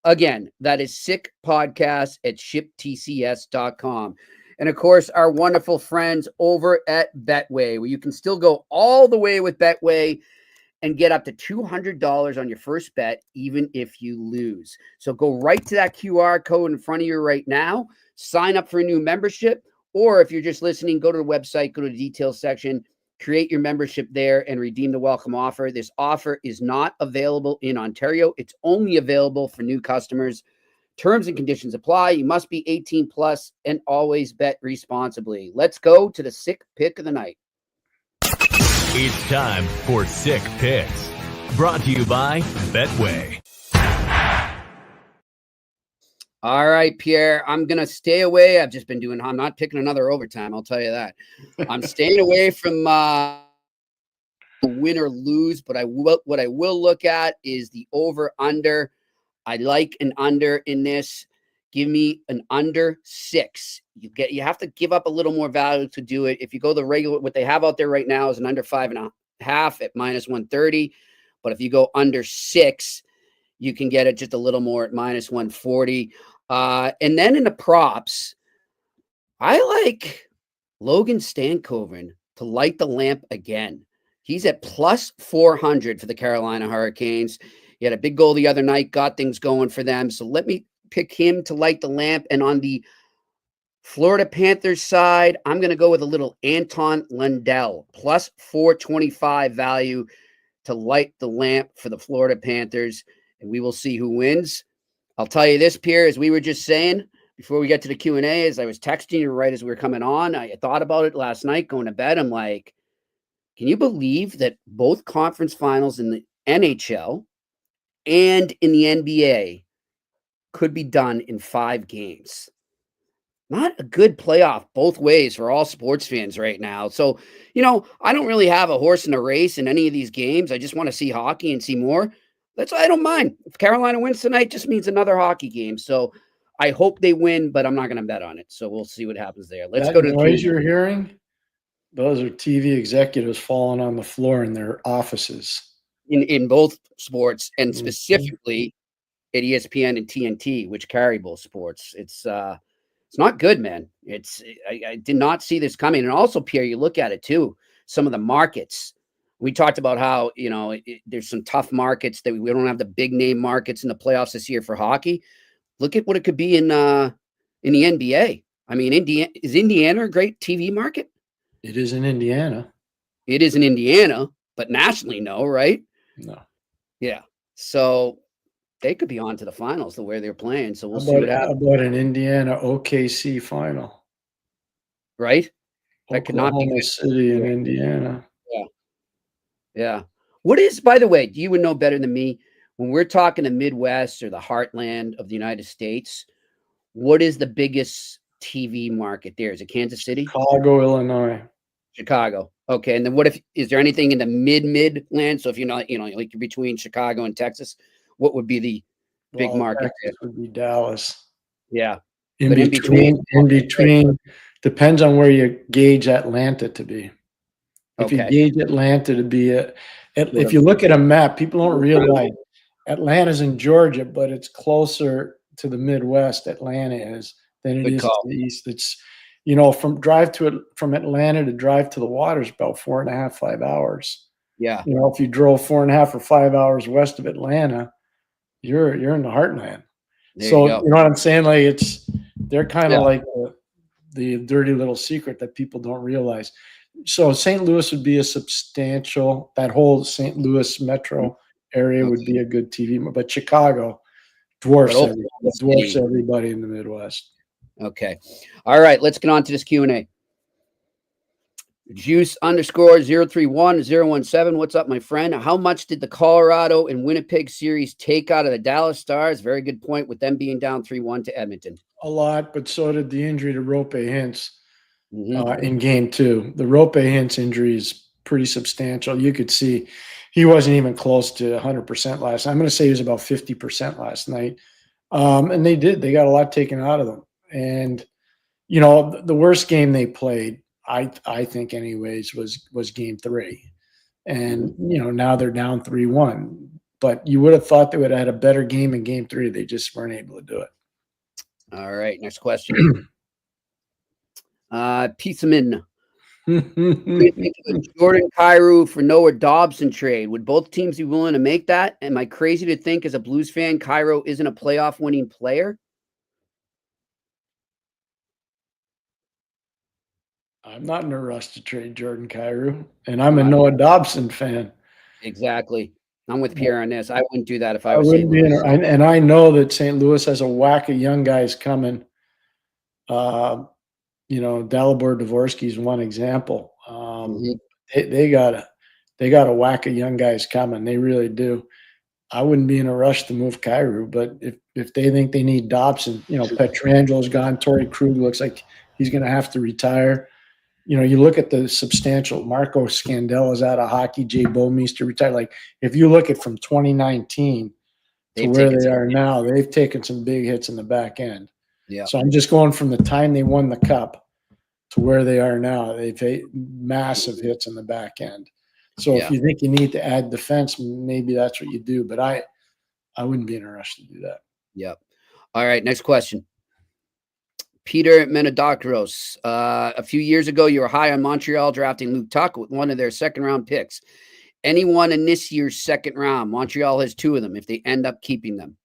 Again, that is sickpodcast@shiptcs.com. And, of course, our wonderful friends over at Betway, where you can still go all the way with Betway and get up to $200 on your first bet, even if you lose. So go right to that QR code in front of you right now, sign up for a new membership, or if you're just listening, go to the website, go to the details section, create your membership there, and redeem the welcome offer. This offer is not available in Ontario. It's only available for new customers. Terms and conditions apply. You must be 18 plus and always bet responsibly. Let's go to the sick pick of the night. It's time for Sick Picks, brought to you by Betway. All right, Pierre, I'm going to stay away. I'm not picking another overtime. I'll tell you that. I'm staying away from win or lose, but what I will look at is the over under. I like an under in this. Give me an under 6. You have to give up a little more value to do it. If you go the regular, what they have out there right now is an under 5.5 at -130. But if you go under 6, you can get it just a little more at -140. And then in the props, I like Logan Stankoven to light the lamp again. He's at +400 for the Carolina Hurricanes. He had a big goal the other night, got things going for them. So let me pick him to light the lamp. And on the Florida Panthers side, I'm going to go with a little Anton Lundell, +425 value to light the lamp for the Florida Panthers. And we will see who wins. I'll tell you this, Pierre, as we were just saying before we get to the Q&A, as I was texting you right as we were coming on, I thought about it last night going to bed. I'm like, can you believe that both conference finals in the NHL and in the NBA could be done in 5 games? Not a good playoff both ways for all sports fans right now. So, I don't really have a horse in a race in any of these games. I just want to see hockey and see more. That's why I don't mind. If Carolina wins tonight, just means another hockey game. So I hope they win, but I'm not going to bet on it. So we'll see what happens there. Let's go to the noise you're hearing. Those are TV executives falling on the floor in their offices. In both sports, and specifically at ESPN and TNT, which carry both sports. It's not good, man. I did not see this coming. And also, Pierre, you look at it too, some of the markets. We talked about how, there's some tough markets that we don't have the big name markets in the playoffs this year for hockey. Look at what it could be in the NBA. I mean, is Indiana a great TV market? It is in Indiana. It is in Indiana, but nationally, no, right? No. Yeah. So they could be on to the finals the way they're playing. So we'll see what happens. How about an Indiana OKC final? Right? That could not be Oklahoma City in Indiana. Yeah. Yeah. What is, by the way, you would know better than me, when we're talking the Midwest or the heartland of the United States, what is the biggest TV market there? Is it Kansas City? Chicago, Illinois. Chicago. Okay. And then is there anything in the mid land? So if you're not, like you're between Chicago and Texas, what would be the big market? Texas would be Dallas. Yeah. In between, depends on where you gauge Atlanta to be. If you gauge Atlanta to be if you look at a map, people don't realize Atlanta's in Georgia, but it's closer to the Midwest. Atlanta is than it is to the East. It's from Atlanta to drive to the water is about 4.5, 5 hours. Yeah. If you drove 4.5 or 5 hours west of Atlanta, you're in the heartland. So you know what I'm saying? Like they're kind of like the dirty little secret that people don't realize. So St. Louis would be that whole St. Louis metro area would be a good TV, but Chicago dwarfs everybody in the Midwest. Okay. All right. Let's get on to this Q&A. Juice_031-017. What's up, my friend? How much did the Colorado and Winnipeg series take out of the Dallas Stars? Very good point with them being down 3-1 to Edmonton. A lot, but so did the injury to Rope Hintz in game 2. The Rope Hintz injury is pretty substantial. You could see he wasn't even close to 100% last night. I'm going to say he was about 50% last night. And they got a lot taken out of them. And, the worst game they played, I think anyways, was game 3. And, now they're down 3-1. But you would have thought they would have had a better game in game 3. They just weren't able to do it. All right. Next question. Pieceman. Jordan Kyrou for Noah Dobson trade. Would both teams be willing to make that? Am I crazy to think as a Blues fan Kyrou isn't a playoff winning player? I'm not in a rush to trade Jordan Kyrou, and I'm a Noah Dobson fan. Exactly. I'm with Pierre on this. I wouldn't do that if I was St. Louis. And I know that St. Louis has a whack of young guys coming. Dalibor Dvorsky is one example. They got a whack of young guys coming. They really do. I wouldn't be in a rush to move Kyrou, but if they think they need Dobson, Petrangelo's gone. Torrey Krug looks like he's going to have to retire. You look at the substantial. Marco Scandella's out of hockey. Jay Bouwmeester retired. Like if you look at from 2019 to where they are now, they've taken some big hits in the back end. Yeah. So I'm just going from the time they won the cup to where they are now. They've had massive hits in the back end. So if you think you need to add defense, maybe that's what you do. But I wouldn't be in a rush to do that. Yep. All right. Next question. Peter Menodakros. A few years ago, you were high on Montreal drafting Luke Tocchet with one of their second-round picks. Anyone in this year's second round? Montreal has 2 of them if they end up keeping them.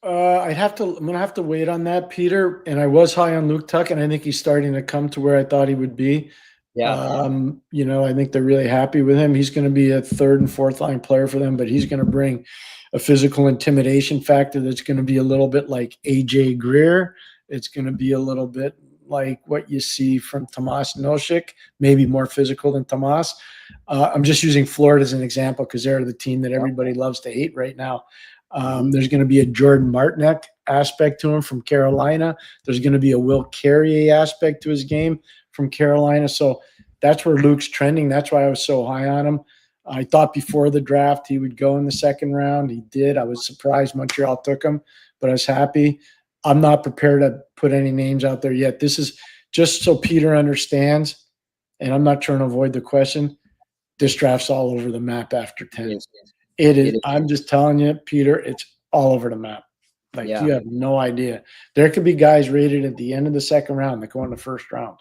I'm gonna have to wait on that, Peter. And I was high on Luke Tuck, and I think he's starting to come to where I thought he would be. Yeah. I think they're really happy with him. He's going to be a 3rd and 4th line player for them, but he's going to bring a physical intimidation factor that's going to be a little bit like AJ Greer. It's going to be a little bit like what you see from Tomas Nosek, maybe more physical than Tomas. I'm just using Florida as an example because they're the team that everybody loves to hate right now. There's going to be a Jordan Martinek aspect to him from Carolina. There's going to be a Will Carrier aspect to his game from Carolina. So that's where Luke's trending. That's why I was so high on him. I thought before the draft he would go in the second round. He did. I was surprised Montreal took him, but I was happy. I'm not prepared to put any names out there yet. This is just so Peter understands, and I'm not trying to avoid the question. This draft's all over the map after 10. Yes. It is. I'm just telling you, Peter, it's all over the map. Like you have no idea. There could be guys rated at the end of the second round that go in the first round.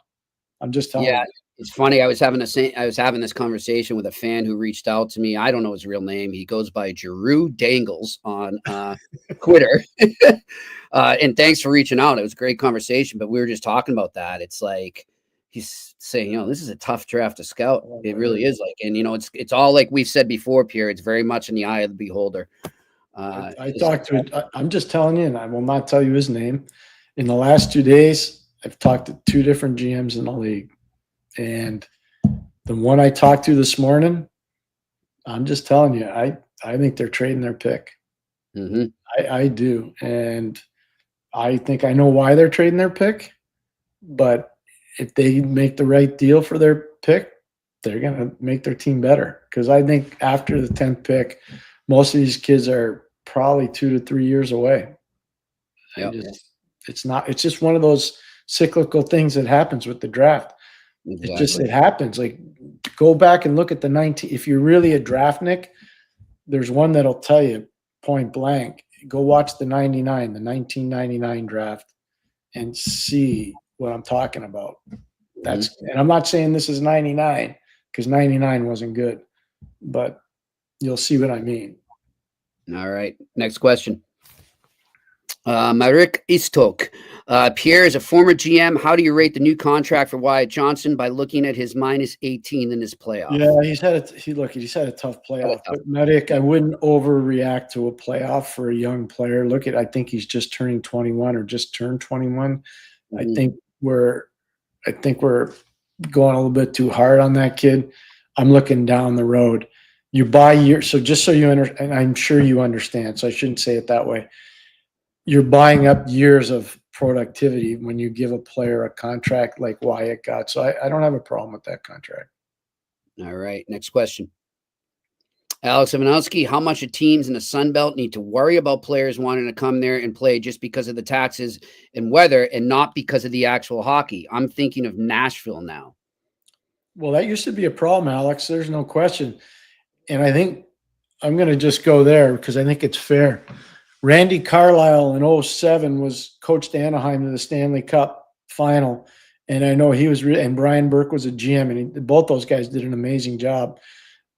I'm just telling you. It's funny. I was having this conversation with a fan who reached out to me. I don't know his real name. He goes by Giroux Dangles on Twitter. And thanks for reaching out. It was a great conversation, but we were just talking about that. It's like he's saying, this is a tough draft to scout. It really is. Like, and it's all like we've said before, Pierre. It's very much in the eye of the beholder. I talked to. I'm just telling you, and I will not tell you his name. In the last 2 days, I've talked to 2 different GMs in the league. And the one I talked to this morning, I'm just telling you, I think they're trading their pick. Mm-hmm. I do. And I think I know why they're trading their pick. But if they make the right deal for their pick, they're going to make their team better. Because I think after the 10th pick, most of these kids are probably 2 to 3 years away. Yep. It's just one of those cyclical things that happens with the draft. Exactly. It happens. Like, go back and look at the 19. If you're really a draftnik, there's one that'll tell you point blank. Go watch the 1999 draft and see what I'm talking about. And I'm not saying this is 99 because 99 wasn't good, but you'll see what I mean. All right. Next question. Rick Istok. Pierre is a former GM. How do you rate the new contract for Wyatt Johnson by looking at his -18 in this playoff? Yeah, he's had a tough playoff. But Medic, I wouldn't overreact to a playoff for a young player. I think he's just turning 21 or just turned 21. Mm-hmm. I think we're going a little bit too hard on that kid. I'm looking down the road. You buy years, so just so you understand, and I'm sure you understand, so I shouldn't say it that way. You're buying up years of productivity when you give a player a contract like Wyatt got. So I don't have a problem with that contract. All right. Next question. Alex Ivanowski, how much do teams in the Sun Belt need to worry about players wanting to come there and play just because of the taxes and weather and not because of the actual hockey? I'm thinking of Nashville now. Well, that used to be a problem, Alex. There's no question. And I think I'm going to just go there because I think it's fair. Randy Carlyle in 2007 was coached Anaheim to the Stanley Cup final. And I know he was and Brian Burke was a GM, and both those guys did an amazing job.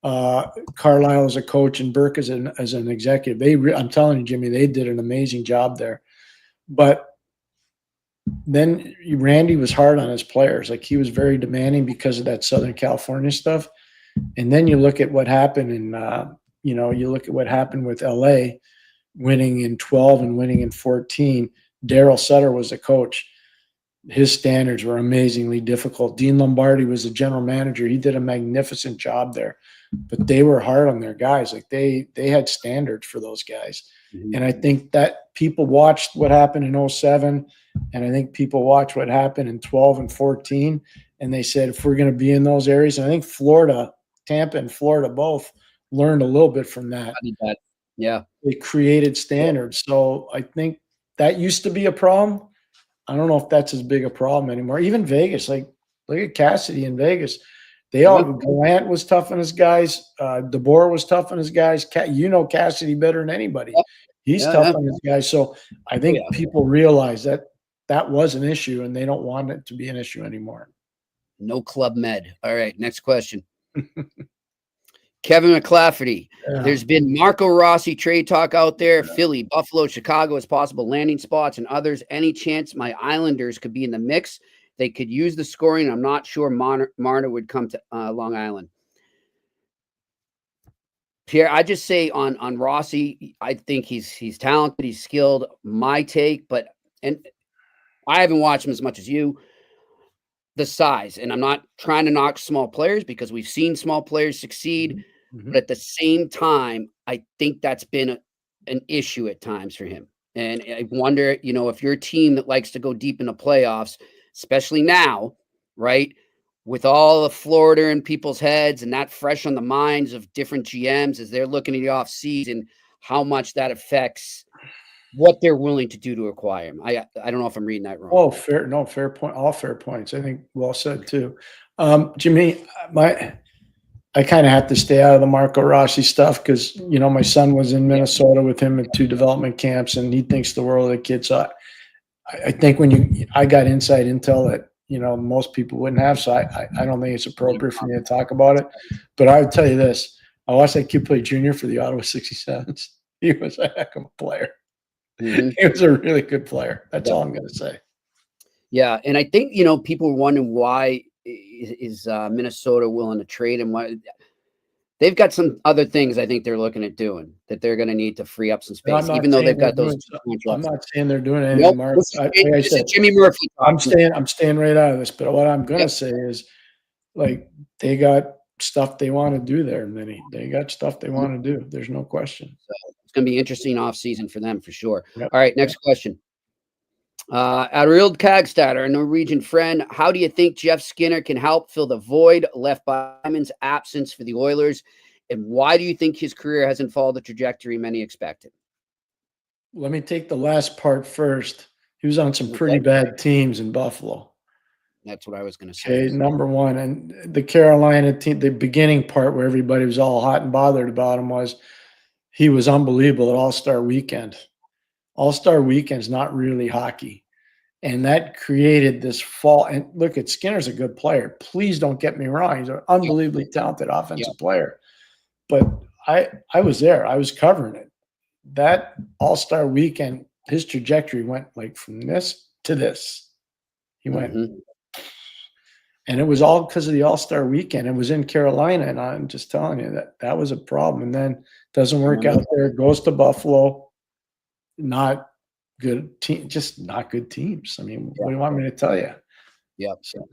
Carlyle as a coach and Burke as an executive. I'm telling you, Jimmy, they did an amazing job there. But then Randy was hard on his players. Like, he was very demanding because of that Southern California stuff. And then you look at what happened you look at what happened with LA, winning in 12 and winning in 14. Daryl Sutter was the coach. His standards were amazingly difficult. Dean Lombardi was the general manager. He did a magnificent job there, but they were hard on their guys. Like, they had standards for those guys. Mm-hmm. And I think that people watched what happened in 2007, and I think people watched what happened in 12 and 14, and they said, if we're going to be in those areas, and I think Tampa and Florida both learned a little bit from that. Yeah. They created standards. So I think that used to be a problem. I don't know if that's as big a problem anymore. Even Vegas, like, look at Cassidy in Vegas. Gallant was tough on his guys. DeBoer was tough on his guys. Cassidy better than anybody. He's tough on his guys. So I think people realize that was an issue, and they don't want it to be an issue anymore. No Club Med. All right, next question. Kevin McClafferty. Yeah. There's been Marco Rossi trade talk out there. Philly, Buffalo, Chicago as possible landing spots, and others. Any chance my Islanders could be in the mix? They could use the scoring. I'm not sure Marner would come to Long Island. Pierre, I just say on Rossi, I think he's talented, he's skilled. My take, and I haven't watched him as much as you. The size, and I'm not trying to knock small players because we've seen small players succeed. But at the same time, I think that's been an issue at times for him. And I wonder, if you're a team that likes to go deep in the playoffs, especially now, right, with all of Florida in people's heads and that fresh on the minds of different GMs as they're looking at the offseason, how much that affects what they're willing to do to acquire him. I don't know if I'm reading that wrong. Oh, fair. No, fair point. All fair points. I think well said too. Jimmy, I kind of have to stay out of the Marco Rossi stuff because, my son was in Minnesota with him at 2 development camps, and he thinks the world of the kid. So I think I got inside intel that, most people wouldn't have. So I don't think it's appropriate for me to talk about it. But I would tell you this. I watched that kid play junior for the Ottawa 67s. He was a heck of a player. He was a really good player. That's all I'm going to say. Yeah, and I think, people were wondering why is Minnesota willing to trade him. Why they've got some other things I think they're looking at doing that they're going to need to free up some space, even though they've got those. I'm not saying they're doing anything. Mark. Like I said, Jimmy Murphy. I'm staying right out of this. But what I'm going to say is, like, they got stuff they want to do there, Minnie. They got stuff they want to do. There's no question. So it's going to be interesting off season for them for sure. Yep. All right, next question. Arild Kagstad, our Norwegian friend, how do you think Jeff Skinner can help fill the void left by Hyman's absence for the Oilers? And why do you think his career hasn't followed the trajectory many expected? Let me take the last part first. He was on some pretty bad teams in Buffalo. That's what I was going to say. Okay, number one. And the Carolina team, the beginning part where everybody was all hot and bothered about him was he was unbelievable at All-Star Weekend. All-Star Weekend's not really hockey. And that created this fall. And look, Skinner's a good player. Please don't get me wrong. He's an unbelievably talented offensive player. But I was there. I was covering it. That All-Star Weekend, his trajectory went like from this to this. He went. And it was all because of the All-Star Weekend. It was in Carolina. And I'm just telling you that was a problem. And then doesn't work out there. Goes to Buffalo. Not good team, just not good teams. I mean, what do you want me to tell you? Yep. So,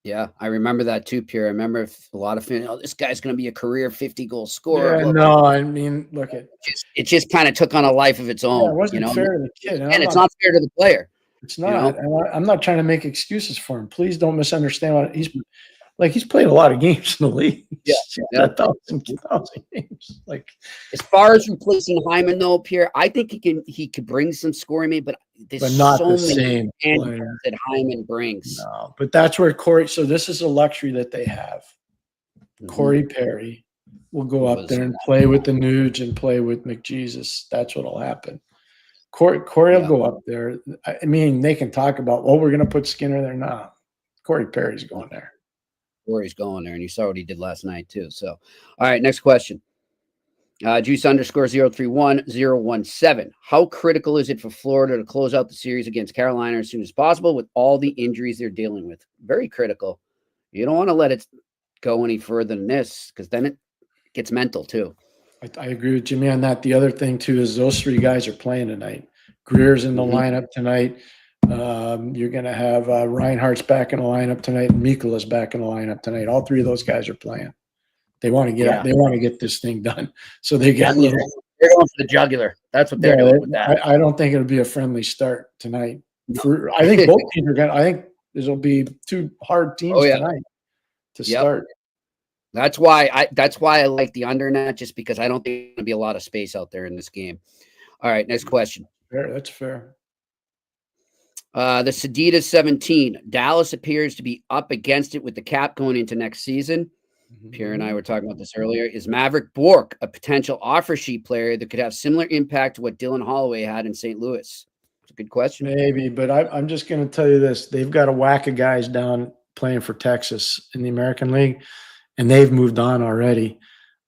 yeah, I remember that too, Pierre. I remember a lot of fans, this guy's going to be a career 50-goal scorer. Yeah, no, I mean, look, it just kind of took on a life of its own. Yeah, it wasn't fair to the kid. And it's not fair to the player. It's not. And I'm not trying to make excuses for him. Please don't misunderstand what he's played a lot of games in the league. Yeah. 1,000 games. Like, as far as replacing Hyman, though, Pierre, I think he could bring some scoring, maybe, but there's not so the many same that Hyman brings. No, but that's where Corey. So this is a luxury that they have. Corey Perry will go up there and play with the Nuge and play with McJesus. That's what'll happen. Corey will go up there. I mean, they can talk about, we're going to put Skinner there. No, Corey Perry's going there. Corey's going there, and you saw what he did last night too. So, all right, next question. Juice _031017. How critical is it for Florida to close out the series against Carolina as soon as possible with all the injuries they're dealing with? Very critical. You don't want to let it go any further than this because then it gets mental too. I agree with Jimmy on that. The other thing too is those 3 guys are playing tonight. Greer's in the lineup tonight. You're going to have Reinhardt's back in the lineup tonight, and Mikola's back in the lineup tonight. All 3 of those guys are playing. They want to get They want to get this thing done. So they got they're going for the jugular. That's what they're doing with that. I don't think it'll be a friendly start tonight. I think both teams are going. I think there'll be 2 hard teams tonight to start. That's why I like the under net, just because I don't think there's going to be a lot of space out there in this game. All right, next question. Fair, that's fair. The Seditas 17. Dallas appears to be up against it with the cap going into next season. Pierre and I were talking about this earlier. Is Maverick Bourque a potential offer sheet player that could have similar impact to what Dylan Holloway had in St. Louis? It's a good question. Maybe, but I'm just going to tell you this. They've got a whack of guys down playing for Texas in the American League, and they've moved on already.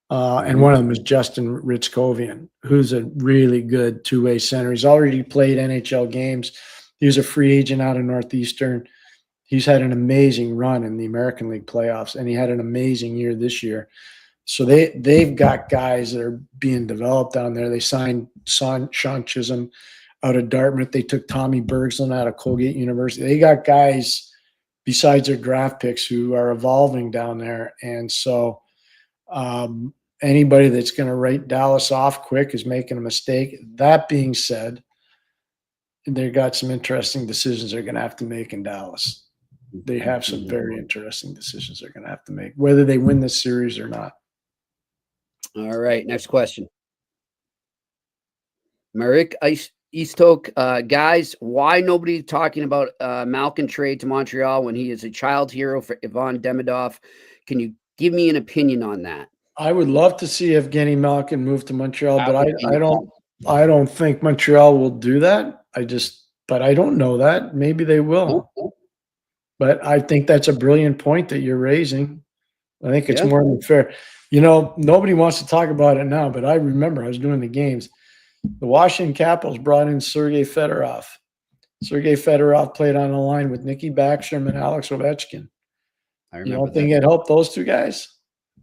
And one of them is Justin Ritzkovian, who's a really good two-way center. He's already played NHL games. He was a free agent out of Northeastern. He's had an amazing run in the American League playoffs, and he had an amazing year this year. So they've got guys that are being developed down there. They signed Sean Chisholm out of Dartmouth. They took Tommy Bergslund out of Colgate University. They got guys besides their draft picks who are evolving down there. And so anybody that's going to write Dallas off quick is making a mistake. That being said, they got some interesting decisions they're going to have to make in Dallas. They have some very interesting decisions they're going to have to make, whether they win this series or not. All right, next question. Marek Eastok, guys, why nobody talking about Malkin trade to Montreal when he is a child hero for Ivan Demidov? Can you give me an opinion on that? I would love to see Evgeny Malkin move to Montreal, but I don't think Montreal will do that. But I don't know that. Maybe they will. But I think that's a brilliant point that you're raising. I think it's more than fair. Nobody wants to talk about it now, but I remember I was doing the games. The Washington Capitals brought in Sergei Fedorov. Sergei Fedorov played on a line with Nicky Backstrom and Alex Ovechkin. You don't think it helped those two guys?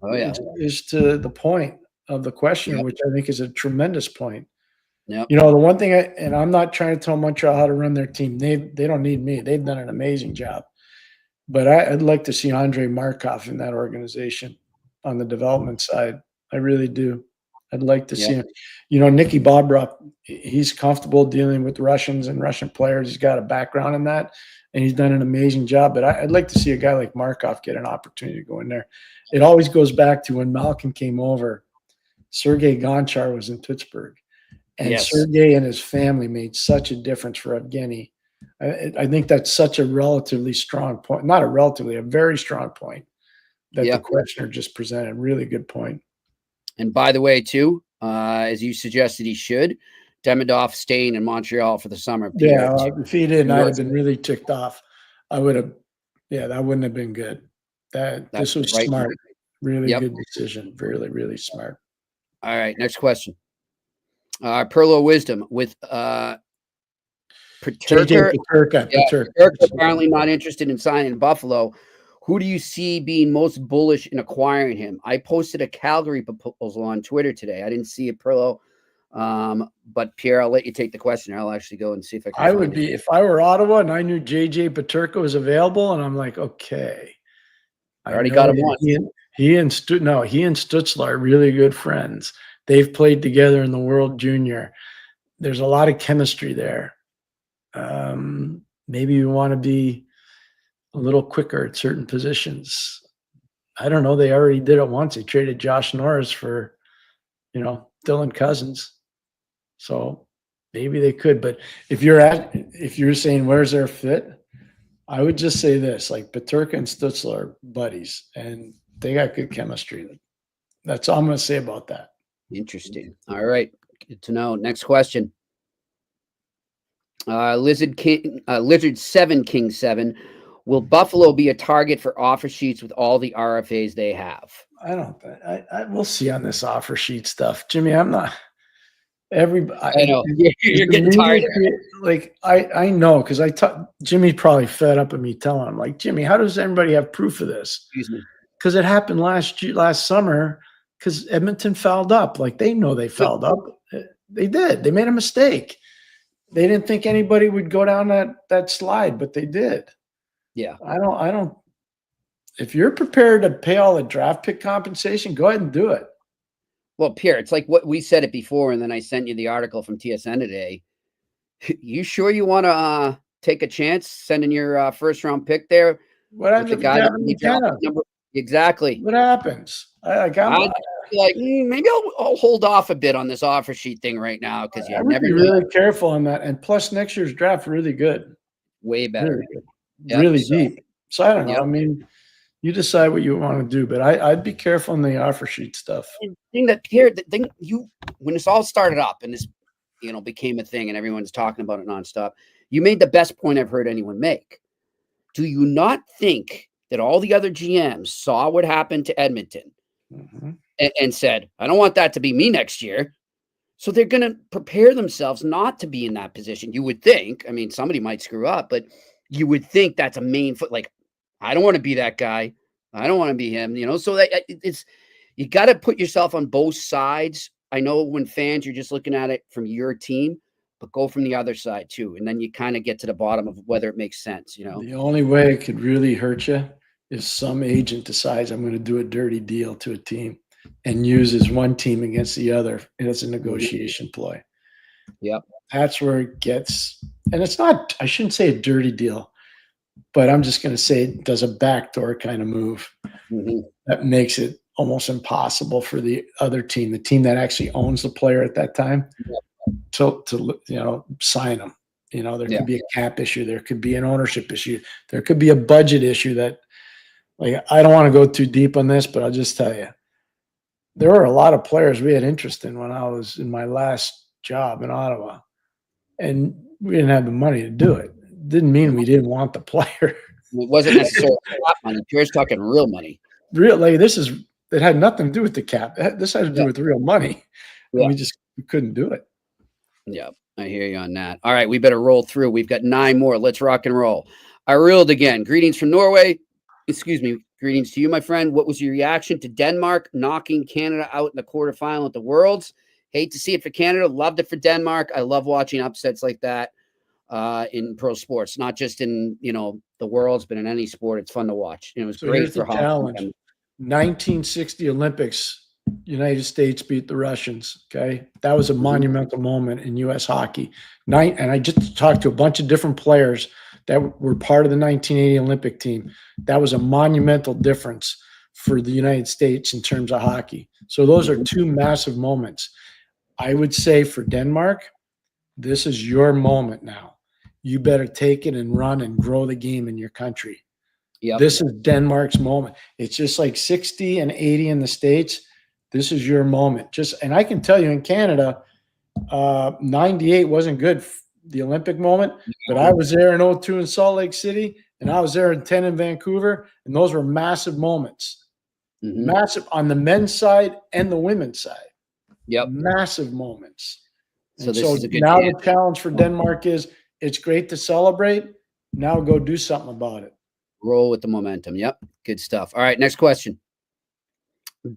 Oh, yeah. Is to the point of the question, which I think is a tremendous point. Yep. The one thing, and I'm not trying to tell Montreal how to run their team. They don't need me. They've done an amazing job. But I'd like to see Andrei Markov in that organization on the development side. I really do. I'd like to see him. Nicky Bobroff, he's comfortable dealing with Russians and Russian players. He's got a background in that, and he's done an amazing job. But I'd like to see a guy like Markov get an opportunity to go in there. It always goes back to when Malkin came over, Sergei Gonchar was in Pittsburgh. And Sergei and his family made such a difference for Evgeny. I think that's such a relatively strong point. Not a very strong point that the questioner just presented. Really good point. And by the way, too, as you suggested he should, Demidov staying in Montreal for the summer. If he didn't, I'd have been really ticked off. I would have, that wouldn't have been good. This was right. Smart. Really good decision. Really, really smart. All right, next question. Perlo Wisdom with Paterka apparently not interested in signing Buffalo. Who do you see being most bullish in acquiring him? I posted a Calgary proposal on Twitter today. I didn't see it, Perlo. But Pierre, I'll let you take the question. I'll actually go and see if I can. I would be, if I were Ottawa and I knew JJ Paterka was available, and I'm like, okay. I already got him once. He and Stützle are really good friends. They've played together in the World Junior. There's a lot of chemistry there. Maybe you want to be a little quicker at certain positions. I don't know. They already did it once. They traded Josh Norris for, Dylan Cousins. So maybe they could. But if you're saying where's their fit, I would just say this: like Paterka and Stützle are buddies, and they got good chemistry. That's all I'm going to say about that. Interesting. All right. Good to know. Next question. Lizard 7 King 7. Will Buffalo be a target for offer sheets with all the RFAs they have? I don't think. We'll see on this offer sheet stuff, Jimmy. I'm not. Everybody. I know you're getting tired. Like I know because Jimmy probably fed up with me telling him, like, Jimmy, how does everybody have proof of this? Excuse me. Because it happened last summer. Because Edmonton fouled up. Like, they know they fouled up. They did. They made a mistake. They didn't think anybody would go down that slide, but they did. Yeah. I don't. If you're prepared to pay all the draft pick compensation, go ahead and do it. Well, Pierre, it's like what we said it before, and then I sent you the article from TSN today. You sure you want to take a chance sending your first round pick there? What happens if Gavin McKenna? Exactly. What happens? I'd be like, maybe I'll hold off a bit on this offer sheet thing right now because I would be really careful on that. And plus, next year's draft really good, way better, really deep. So I don't know. I mean, You decide what you want to do, but I'd be careful on the offer sheet stuff. When this all started up and this, became a thing and everyone's talking about it nonstop, you made the best point I've heard anyone make. Do you not think that all the other GMs saw what happened to Edmonton and said, I don't want that to be me next year? So they're going to prepare themselves not to be in that position. You would think, I mean, somebody might screw up, but you would think that's a main foot. Like, I don't want to be that guy. I don't want to be him, so that you got to put yourself on both sides. I know when fans, you're just looking at it from your team, but go from the other side too. And then you kind of get to the bottom of whether it makes sense, The only way it could really hurt you is some agent decides I'm going to do a dirty deal to a team and uses one team against the other as a negotiation ploy. Yep. That's where it gets, and it's not, I shouldn't say a dirty deal, but I'm just going to say it does a backdoor kind of move that makes it almost impossible for the other team, the team that actually owns the player at that time, to sign them. There could be a cap issue. There could be an ownership issue. There could be a budget issue that, I don't want to go too deep on this, but I'll just tell you, there were a lot of players we had interest in when I was in my last job in Ottawa, and we didn't have the money to do it. Didn't mean we didn't want the player. It wasn't necessarily money. Pierre's talking real money. It had nothing to do with the cap. This had to do with real money. Yeah. We couldn't do it. Yeah, I hear you on that. All right, we better roll through. We've got 9 more. Let's rock and roll. I reeled again. Greetings from Norway. Excuse me. Greetings to you, my friend. What was your reaction to Denmark knocking Canada out in the quarterfinal at the Worlds? Hate to see it for Canada. Loved it for Denmark. I love watching upsets like that in pro sports, not just in, the Worlds, but in any sport. It's fun to watch. And it was great for hockey. Challenge. 1960 Olympics, United States beat the Russians. Okay. That was a monumental moment in U.S. hockey. And I just talked to a bunch of different players that were part of the 1980 Olympic team. That was a monumental difference for the United States in terms of hockey. So those are 2 massive moments. I would say for Denmark, this is your moment now. You better take it and run and grow the game in your country. Yep. This is Denmark's moment. It's just like 60 and 80 in the States. This is your moment. And I can tell you in Canada, 98 wasn't good, the Olympic moment, but I was there in 02 in Salt Lake City, and I was there in 10 in Vancouver, and those were massive moments. Massive on the men's side and the women's side. Yep. Massive moments. So now the challenge for Denmark is it's great to celebrate. Now go do something about it. Roll with the momentum. Yep. Good stuff. All right. Next question.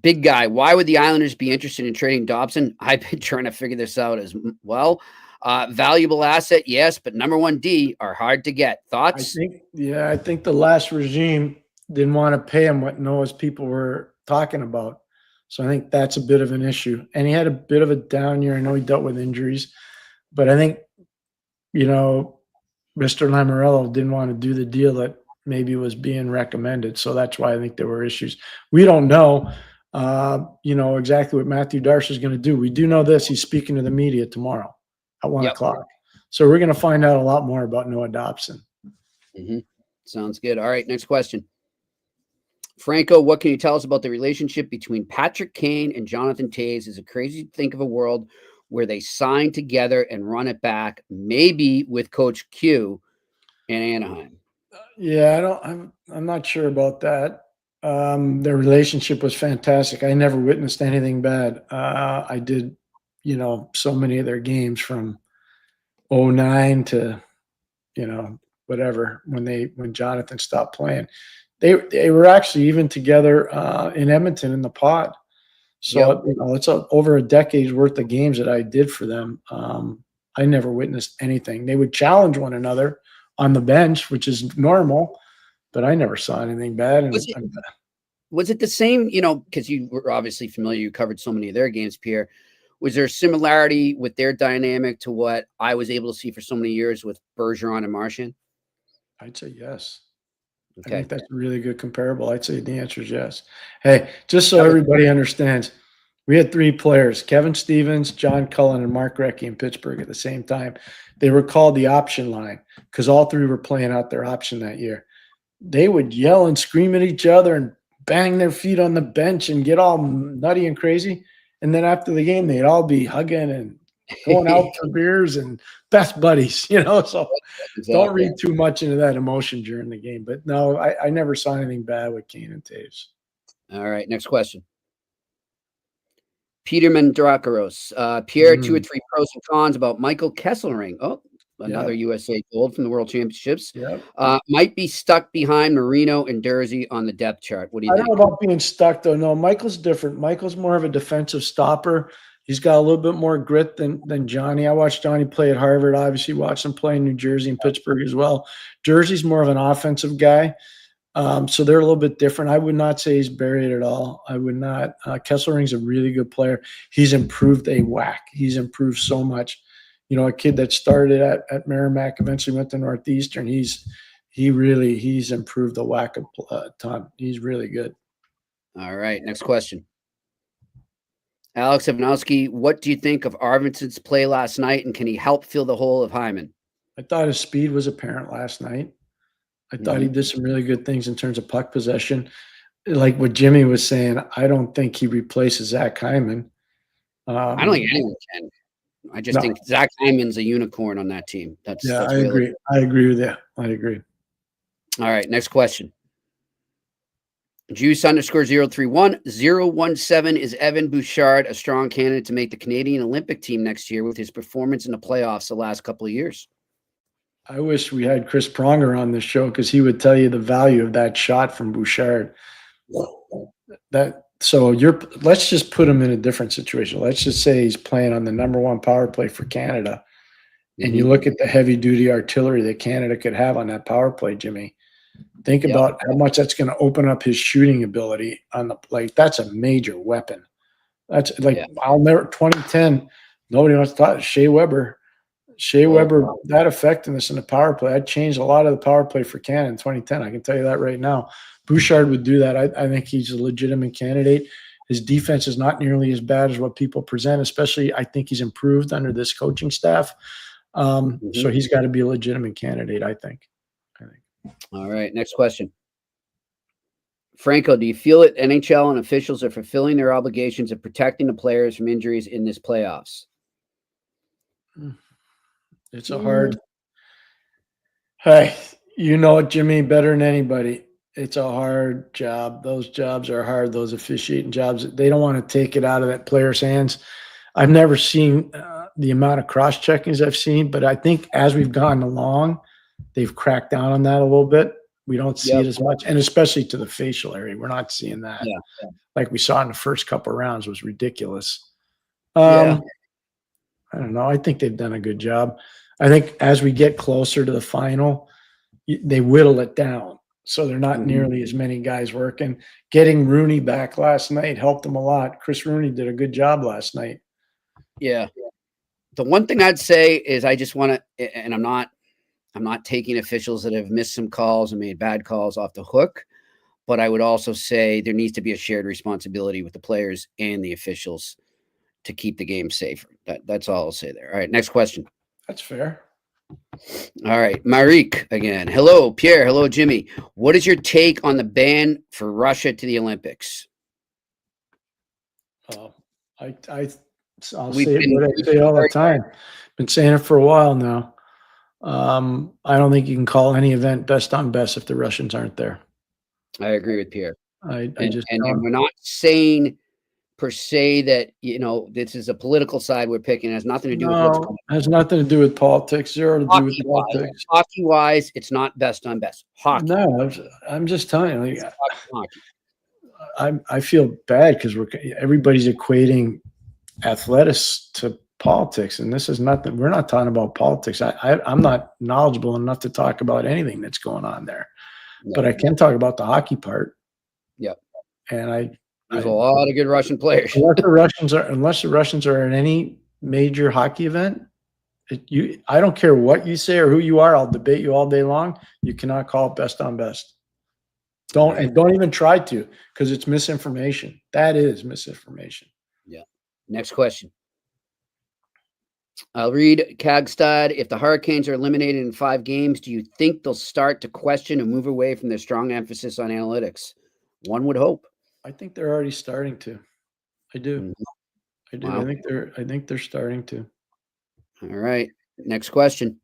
Big guy. Why would the Islanders be interested in trading Dobson? I've been trying to figure this out as well. Valuable asset, yes, but number 1D are hard to get. Thoughts? I think the last regime didn't want to pay him what Noah's people were talking about. So I think that's a bit of an issue. And he had a bit of a down year. I know he dealt with injuries, but I think, Mr. Lamoriello didn't want to do the deal that maybe was being recommended. So that's why I think there were issues. We don't know, exactly what Matthew Darcy is going to do. We do know this. He's speaking to the media tomorrow at 1 o'clock. So we're going to find out a lot more about Noah Dobson. Sounds good. All right. Next question. Franco, what can you tell us about the relationship between Patrick Kane and Jonathan Toews? Is it crazy to think of a world where they sign together and run it back, maybe with Coach Q in Anaheim? Yeah, I'm not sure about that. Their relationship was fantastic. I never witnessed anything bad. I did, so many of their games from 2009 to, whatever, when Jonathan stopped playing. They were actually even together in Edmonton in the pod. So, it's over a decade's worth of games that I did for them. I never witnessed anything. They would challenge one another on the bench, which is normal, but I never saw anything bad. Was it the same, because you were obviously familiar, you covered so many of their games, Pierre. Was there a similarity with their dynamic to what I was able to see for so many years with Bergeron and Marchand? I'd say yes. Okay. I think that's a really good comparable. I'd say the answer is yes. Hey, just so everybody understands, we had 3 players, Kevin Stevens, John Cullen, and Mark Recchi in Pittsburgh at the same time. They were called the option line because all 3 were playing out their option that year. they would yell and scream at each other and bang their feet on the bench and get all nutty and crazy. And then after the game, they'd all be hugging and going out for beers and best buddies, So Exactly. Don't read too much into that emotion during the game. But no, I never saw anything bad with Kane and Taves. All right, next question. Peter Mandrakaros. Pierre, 2 or 3 pros and cons about Michael Kesselring. Oh, another USA gold from the World Championships. Might be stuck behind Marino and Dursey on the depth chart. What do you think? I don't know about being stuck, though. No, Michael's different. Michael's more of a defensive stopper. He's got a little bit more grit than Johnny. I watched Johnny play at Harvard. Obviously, watched him play in New Jersey and Pittsburgh as well. Jersey's more of an offensive guy. So they're a little bit different. I would not say he's buried at all. I would not. Kesselring's a really good player. He's improved a whack. He's improved so much. A kid that started at Merrimack, eventually went to Northeastern. He's improved a whack a ton. He's really good. All right, next question. Alex Ivanowski, what do you think of Arvidsson's play last night, and can he help fill the hole of Hyman? I thought his speed was apparent last night. I thought he did some really good things in terms of puck possession. Like what Jimmy was saying, I don't think he replaces Zach Hyman. I don't think anyone can. I just think Zach Hyman's a unicorn on that team. That's I agree. I agree with that. I agree. All right, next question. Juice _031 017 is Evan Bouchard a strong candidate to make the Canadian Olympic team next year with his performance in the playoffs the last couple of years? I wish we had Chris Pronger on this show because he would tell you the value of that shot from Bouchard. Let's just put him in a different situation. Let's just say he's playing on the #1 power play for Canada, and you look at the heavy-duty artillery that Canada could have on that power play, Jimmy. Think about how much that's going to open up his shooting ability on the play. That's a major weapon. That's I'll never 2010. Nobody wants to talk. Shea Weber, that effectiveness in the power play, that changed a lot of the power play for Canada in 2010. I can tell you that right now. Bouchard would do that. I think he's a legitimate candidate. His defense is not nearly as bad as what people present, especially I think he's improved under this coaching staff. So he's got to be a legitimate candidate, I think. All right, next question. Franco, do you feel that NHL and officials are fulfilling their obligations of protecting the players from injuries in this playoffs? It's a hard. Hey, you know it, Jimmy, better than anybody. It's a hard job. Those jobs are hard. Those officiating jobs, they don't want to take it out of that player's hands. I've never seen the amount of cross-checkings I've seen, but I think as we've gone along, they've cracked down on that a little bit. We don't see it as much, and especially to the facial area. We're not seeing that. Like we saw in the first couple of rounds was ridiculous. I don't know. I think they've done a good job. I think as we get closer to the final, they whittle it down. So they're not nearly as many guys working. Getting Rooney back last night helped them a lot. Chris Rooney did a good job last night. Yeah. The one thing I'd say is I just want to, and I'm not taking officials that have missed some calls and made bad calls off the hook, but I would also say there needs to be a shared responsibility with the players and the officials to keep the game safer. That's all I'll say there. All right, next question. That's fair. All right, Marik again. Hello, Pierre. Hello, Jimmy. What is your take on the ban for Russia to the Olympics? I'll say what I say all the time. Been saying it for a while now. I don't think you can call any event best on best if the Russians aren't there. I agree with Pierre. And we're not saying per se that this is a political side we're picking. It has nothing to do with what's going on. It has nothing to do with politics. Zero to do with politics. Hockey wise, it's not best on best. Hockey. No, I'm just telling you. I feel bad because everybody's equating athletics to politics, and this is nothing. We're not talking about politics. I'm not knowledgeable enough to talk about anything that's going on there, but I can talk about the hockey part. Yep. And there's a lot of good Russian players. Unless the Russians are in any major hockey event, I don't care what you say or who you are. I'll debate you all day long. You cannot call it best on best. Don't even try to, because it's misinformation. That is misinformation. Yeah. Next question. I'll read Kagstad. If the Hurricanes are eliminated in 5 games, do you think they'll start to question and move away from their strong emphasis on analytics? One would hope. I think they're already starting to. I do. Mm-hmm. I do. Wow. I think they're starting to. All right. Next question.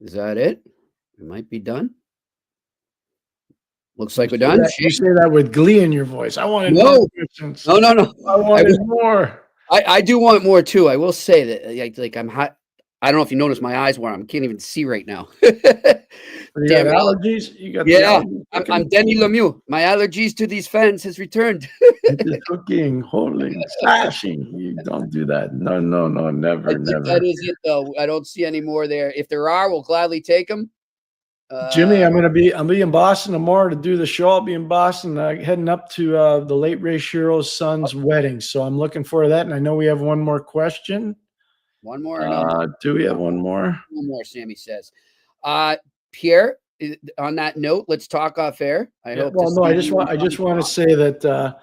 Is that it? We might be done. Looks like we're done. You say that with glee in your voice. I wanted more questions. No. I wanted more. I do want more too. I will say that like I'm hot. I don't know if you noticed my eyes where I can't even see right now. You got allergies? You got I'm Denny Lemieux. My allergies to these fans has returned. Cooking, holding, slashing. You don't do that. No, never. That is it though. I don't see any more there. If there are, we'll gladly take them. Jimmy, I'll be in Boston tomorrow to do the show. I'll be in Boston heading up to the late Ray Shiro's son's wedding. So I'm looking forward to that. And I know we have one more question. One more? Or no? Do we have one more? One more, Sammy says. Pierre, on that note, let's talk off air. I just want to say that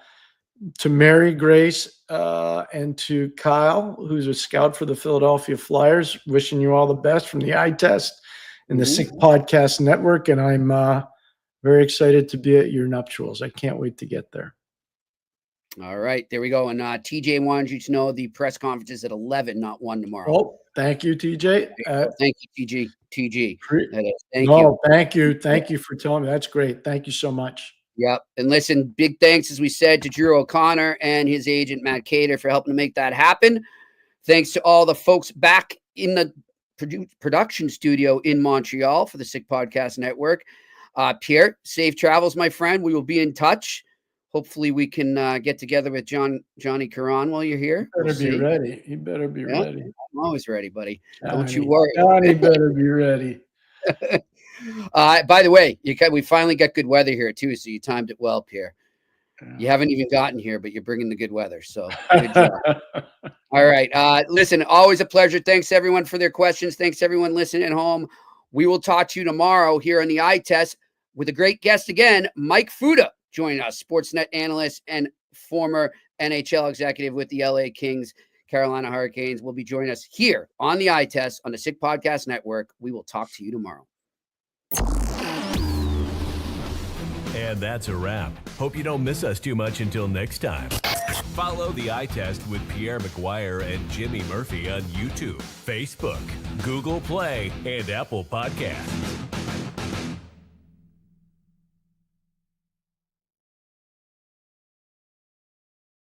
to Mary Grace and to Kyle, who's a scout for the Philadelphia Flyers, wishing you all the best from the eye test and the Sick Podcast Network. And I'm very excited to be at your nuptials. I can't wait to get there. All right, there we go. And TJ wanted you to know the press conference is at 11, not 1 tomorrow. Oh, thank you, TJ. Thank you, TG. Thank you. Thank you for telling me. That's great. Thank you so much. Yep. And listen, big thanks, as we said, to Drew O'Connor and his agent, Matt Cater, for helping to make that happen. Thanks to all the folks back in the production studio in Montreal for the Sick Podcast Network. Pierre, safe travels, my friend. We will be in touch. Hopefully we can get together with Johnny Caron while you're here. You better be ready. I'm always ready, buddy. Don't you worry. Johnny better be ready. By the way, we finally got good weather here too, so you timed it well, Pierre. You haven't even gotten here, but you're bringing the good weather. So good job. All right. Listen, always a pleasure. Thanks everyone for their questions. Thanks everyone listening at home. We will talk to you tomorrow here on the Eye Test with a great guest again, Mike Fuda, joining us, Sportsnet analyst and former NHL executive with the LA Kings, Carolina Hurricanes, will be joining us here on the Eye Test on the Sick Podcast Network. We will talk to you tomorrow. And that's a wrap. Hope you don't miss us too much until next time. Follow the Eye Test with Pierre McGuire and Jimmy Murphy on YouTube, Facebook, Google Play, and Apple Podcasts.